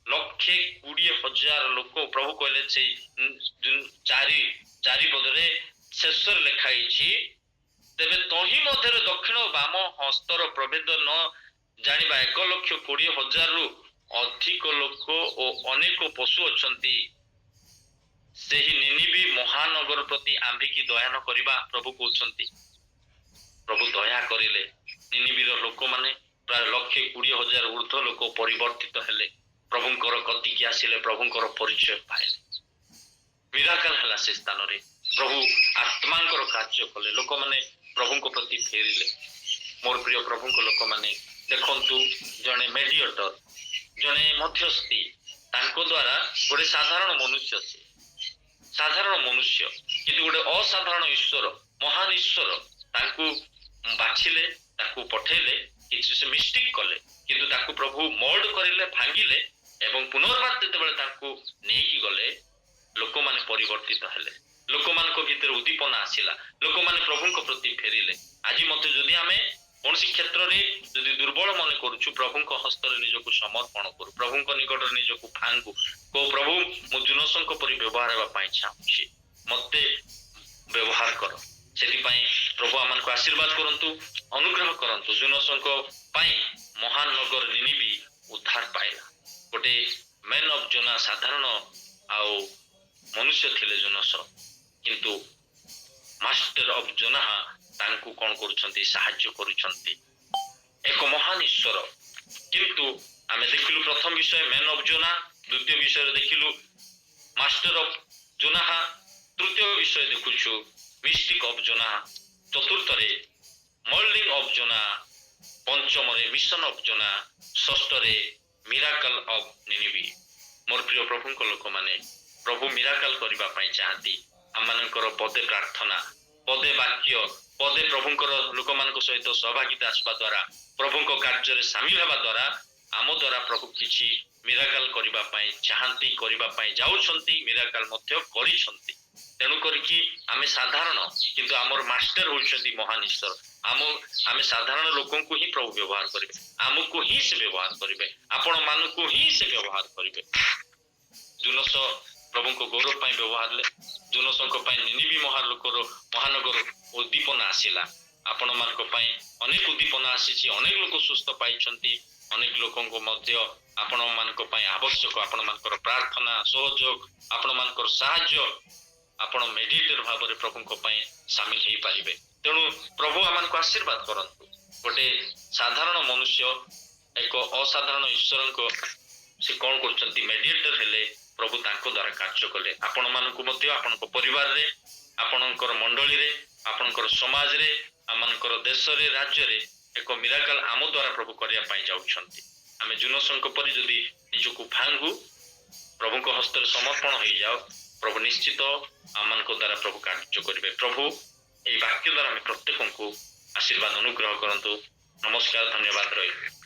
1,20,000 ଲୋକ, ପ୍ରଭୁ କହିଲେ ସେଇ 4 ପଦରେ ଶେଷରେ ଲେଖା ହେଇଛି, ତେବେ ତହିଁ ମଧ୍ୟରେ ଦକ୍ଷିଣ ଓ ବାମ ହସ୍ତର ପ୍ରଭେଦ ନ ଜାଣିବା 1,20,000ରୁ ଅଧିକ ଲୋକ ଓ ଅନେକ ପଶୁ ଅଛନ୍ତି। ସେହି ନିନିବି ମହାନଗର ପ୍ରତି ଆମ୍ଭେକି ଦୟା ନ କରିବା, ପ୍ରଭୁ କହୁଛନ୍ତି। ପ୍ରଭୁ ଦୟା କରିଲେ। ନିନିବିର ଲୋକମାନେ ପ୍ରାୟ 1,20,000 ଉର୍ଦ୍ଧ୍ୱ ଲୋକ ପରିବର୍ତ୍ତିତ ହେଲେ, ପ୍ରଭୁଙ୍କର କତିକି ଆସିଲେ, ପ୍ରଭୁଙ୍କର ପରିଚୟ ପାଇଲେ। ମିରାକଲ ହେଲା ସେ ସ୍ଥାନରେ। ପ୍ରଭୁ ଆତ୍ମାଙ୍କର କାର୍ଯ୍ୟ କଲେ, ଲୋକମାନେ ପ୍ରଭୁଙ୍କ ପ୍ରତି ଫେରିଲେ। ମୋର ପ୍ରିୟ ପ୍ରଭୁଙ୍କ ଲୋକମାନେ, ଦେଖନ୍ତୁ, ଜଣେ ମେଡିଏଟର, ଜଣେ ମଧ୍ୟସ୍ଥି, ତାଙ୍କ ଦ୍ୱାରା ଗୋଟେ ସାଧାରଣ ମନୁଷ୍ୟ, ସେ ସାଧାରଣ ମନୁଷ୍ୟ, କିନ୍ତୁ ଗୋଟେ ଅସାଧାରଣ ଈଶ୍ୱର, ମହାନ ଈଶ୍ୱର ତାଙ୍କୁ ବାଛିଲେ, ତାକୁ ପଠେଇଲେ। କିଛି ସେ ମିଷ୍ଟିକ୍ କଲେ, କିନ୍ତୁ ତାକୁ ପ୍ରଭୁ ମୋଲ୍ଡ କରିଲେ, ଭାଙ୍ଗିଲେ ଏବଂ ପୁନର୍ବାର ଯେତେବେଳେ ତାଙ୍କୁ ନେଇକି ଗଲେ, ଲୋକମାନେ ପରିବର୍ତ୍ତିତ ହେଲେ, ଲୋକମାନଙ୍କ ଭିତରେ ଉଦ୍ଦୀପନା ଆସିଲା, ଲୋକମାନେ ପ୍ରଭୁଙ୍କ ପ୍ରତି ଫେରିଲେ। ଆଜି ମଧ୍ୟ ଯଦି ଆମେ କୌଣସି କ୍ଷେତ୍ରରେ ଯଦି ଦୁର୍ବଳ ମନେ କରୁଛୁ ପ୍ରଭୁଙ୍କ ହସ୍ତରେ ନିଜକୁ ସମର୍ପଣ କରୁ, ପ୍ରଭୁଙ୍କ ନିକଟରେ ନିଜକୁ ଭାଙ୍ଗୁ, କୋ ପ୍ରଭୁ ମୁଁ ଜୁନସଙ୍କ ପରି ବ୍ୟବହାର ହେବା ପାଇଁ ଚାହୁଁଛି, ମତେ ବ୍ୟବହାର କର। ସେଥିପାଇଁ ପ୍ରଭୁ ଆମମାନଙ୍କୁ ଆଶୀର୍ବାଦ କରନ୍ତୁ, ଅନୁଗ୍ରହ କରନ୍ତୁ। ଜୁନସଙ୍କ ପାଇଁ ମହାନ ନଗର ନିନିବି ଉଦ୍ଧାର ପାଇଲା। ଗୋଟେ ମେନ୍ ଅଫ୍ ଜୋନା ସାଧାରଣ ଆଉ ମନୁଷ୍ୟ ଥିଲେ ଜୁନସ, କିନ୍ତୁ ମାଷ୍ଟର ଅଫ୍ ଜୋନା ତାଙ୍କୁ କଣ କରୁଛନ୍ତି, ସାହାଯ୍ୟ କରୁଛନ୍ତି। ଏକ ମହାନ ଈଶ୍ୱର। କିନ୍ତୁ ଆମେ ଦେଖିଲୁ ପ୍ରଥମ ବିଷୟ ମେନ୍ ଅଫ୍ ଜୋନା, ଦ୍ୱିତୀୟ ବିଷୟରେ ଦେଖିଲୁ ମାଷ୍ଟର ଅଫ୍ ଜୋନା, ତୃତୀୟ ବିଷୟ ଦେଖୁଛୁ ମିଷ୍ଟିକ୍ ଅଫ୍ ଜୋନା, ଚତୁର୍ଥରେ ମୋଲ୍ଡିଂ ଅଫ୍ ଜୋନା, ପଞ୍ଚମରେ ମିଶନ ଅଫ୍ ଜୋନା, ଷଷ୍ଠରେ ମିରାକଲ ଅଫ୍ ନିନିବି। ମୋର ପ୍ରିୟ ପ୍ରଭୁଙ୍କ ଲୋକମାନେ, ପ୍ରଭୁ ମିରାକଲ କରିବା ପାଇଁ ଚାହାନ୍ତି। ଆମମାନଙ୍କର ପଦେ ପ୍ରାର୍ଥନା, ପଦେ ବାକ୍ୟ, ପଦେ ପ୍ରଭୁଙ୍କର ଲୋକମାନଙ୍କ ସହିତ ସହଭାଗିତା ଆସିବା ଦ୍ୱାରା, ପ୍ରଭୁଙ୍କ କାର୍ଯ୍ୟରେ ସାମିଲ ହେବା ଦ୍ୱାରା ଆମ ଦ୍ୱାରା ପ୍ରଭୁ କିଛି ମିରାକଲ କରିବା ପାଇଁ ଚାହାନ୍ତି, କରିବା ପାଇଁ ଯାଉଛନ୍ତି, ମିରାକଲ ମଧ୍ୟ କରିଛନ୍ତି। ତେଣୁ କରିକି ଆମେ ସାଧାରଣ, କିନ୍ତୁ ଆମର ମାଷ୍ଟର ହଉଛନ୍ତି ମହାନ ଈଶ୍ୱର। ଆମେ ସାଧାରଣ ଲୋକଙ୍କୁ ହିଁ ପ୍ରଭୁ ବ୍ୟବହାର କରିବେ, ଆମକୁ ହିଁ ସେ ବ୍ୟବହାର କରିବେ, ଆପଣ ମାନଙ୍କୁ ହିଁ ସେ ବ୍ୟବହାର କରିବେ। ଜୁନସ ପ୍ରଭୁଙ୍କ ଗୌରବ ପାଇଁ ବ୍ୟବହାର ହେଲେ, ଜୁନସଙ୍କ ପାଇଁ ନିନିବି ମହାନଗର ଉଦ୍ଦୀପନା ଆସିଲା। ଆପଣ ମାନଙ୍କ ପାଇଁ ଅନେକ ଉଦ୍ଦୀପନା ଆସିଛି, ଅନେକ ଲୋକ ସୁସ୍ଥ ପାଇଛନ୍ତି, ଅନେକ ଲୋକଙ୍କୁ ମଧ୍ୟ ଆପଣ ମାନଙ୍କ ପାଇଁ ଆବଶ୍ୟକ। ଆପଣ ମାନଙ୍କର ପ୍ରାର୍ଥନା, ସହଯୋଗ, ଆପଣ ମାନଙ୍କର ସାହାଯ୍ୟ, ଆପଣ ମେଡିଟେଟର ଭାବରେ ପ୍ରଭୁଙ୍କ ପାଇଁ ସାମିଲ ହେଇପାରିବେ। ତେଣୁ ପ୍ରଭୁ ଆମମାନଙ୍କୁ ଆଶୀର୍ବାଦ କରନ୍ତୁ। ଗୋଟେ ସାଧାରଣ ମନୁଷ୍ୟ ଏକ ଅସାଧାରଣ ଈଶ୍ୱରଙ୍କ ସେ କଣ କରୁଛନ୍ତି, ମେଡିଏଟର ହେଲେ, ପ୍ରଭୁ ତାଙ୍କ ଦ୍ୱାରା କାର୍ଯ୍ୟ କଲେ। ଆପଣ ମାନଙ୍କୁ ମଧ୍ୟ ଆପଣଙ୍କ ପରିବାରରେ, ଆପଣଙ୍କର ମଣ୍ଡଳୀରେ, ଆପଣଙ୍କର ସମାଜରେ, ଆମମାନଙ୍କର ଦେଶରେ, ରାଜ୍ୟରେ ଏକ ମିରାକଲ ଆମ ଦ୍ୱାରା ପ୍ରଭୁ କରିବା ପାଇଁ ଯାଉଛନ୍ତି। ଆମେ ଜୁନସଙ୍କ ପରି ଯଦି ନିଜକୁ ଭାଙ୍ଗୁ, ପ୍ରଭୁଙ୍କ ହସ୍ତରେ ସମର୍ପଣ ହେଇଯାଉ, ପ୍ରଭୁ ନିଶ୍ଚିତ ଆମମାନଙ୍କ ଦ୍ୱାରା ପ୍ରଭୁ କାର୍ଯ୍ୟ କରିବେ। ପ୍ରଭୁ এই ବାକ୍ୟ ଦ୍ୱାରା ଆମେ ପ୍ରତ୍ୟେକଙ୍କୁ ଆଶୀର୍ବାଦ ଅନୁଗ୍ରହ କରନ୍ତୁ। ନମସ୍କାର, ଧନ୍ୟବାଦ ରହିବେ।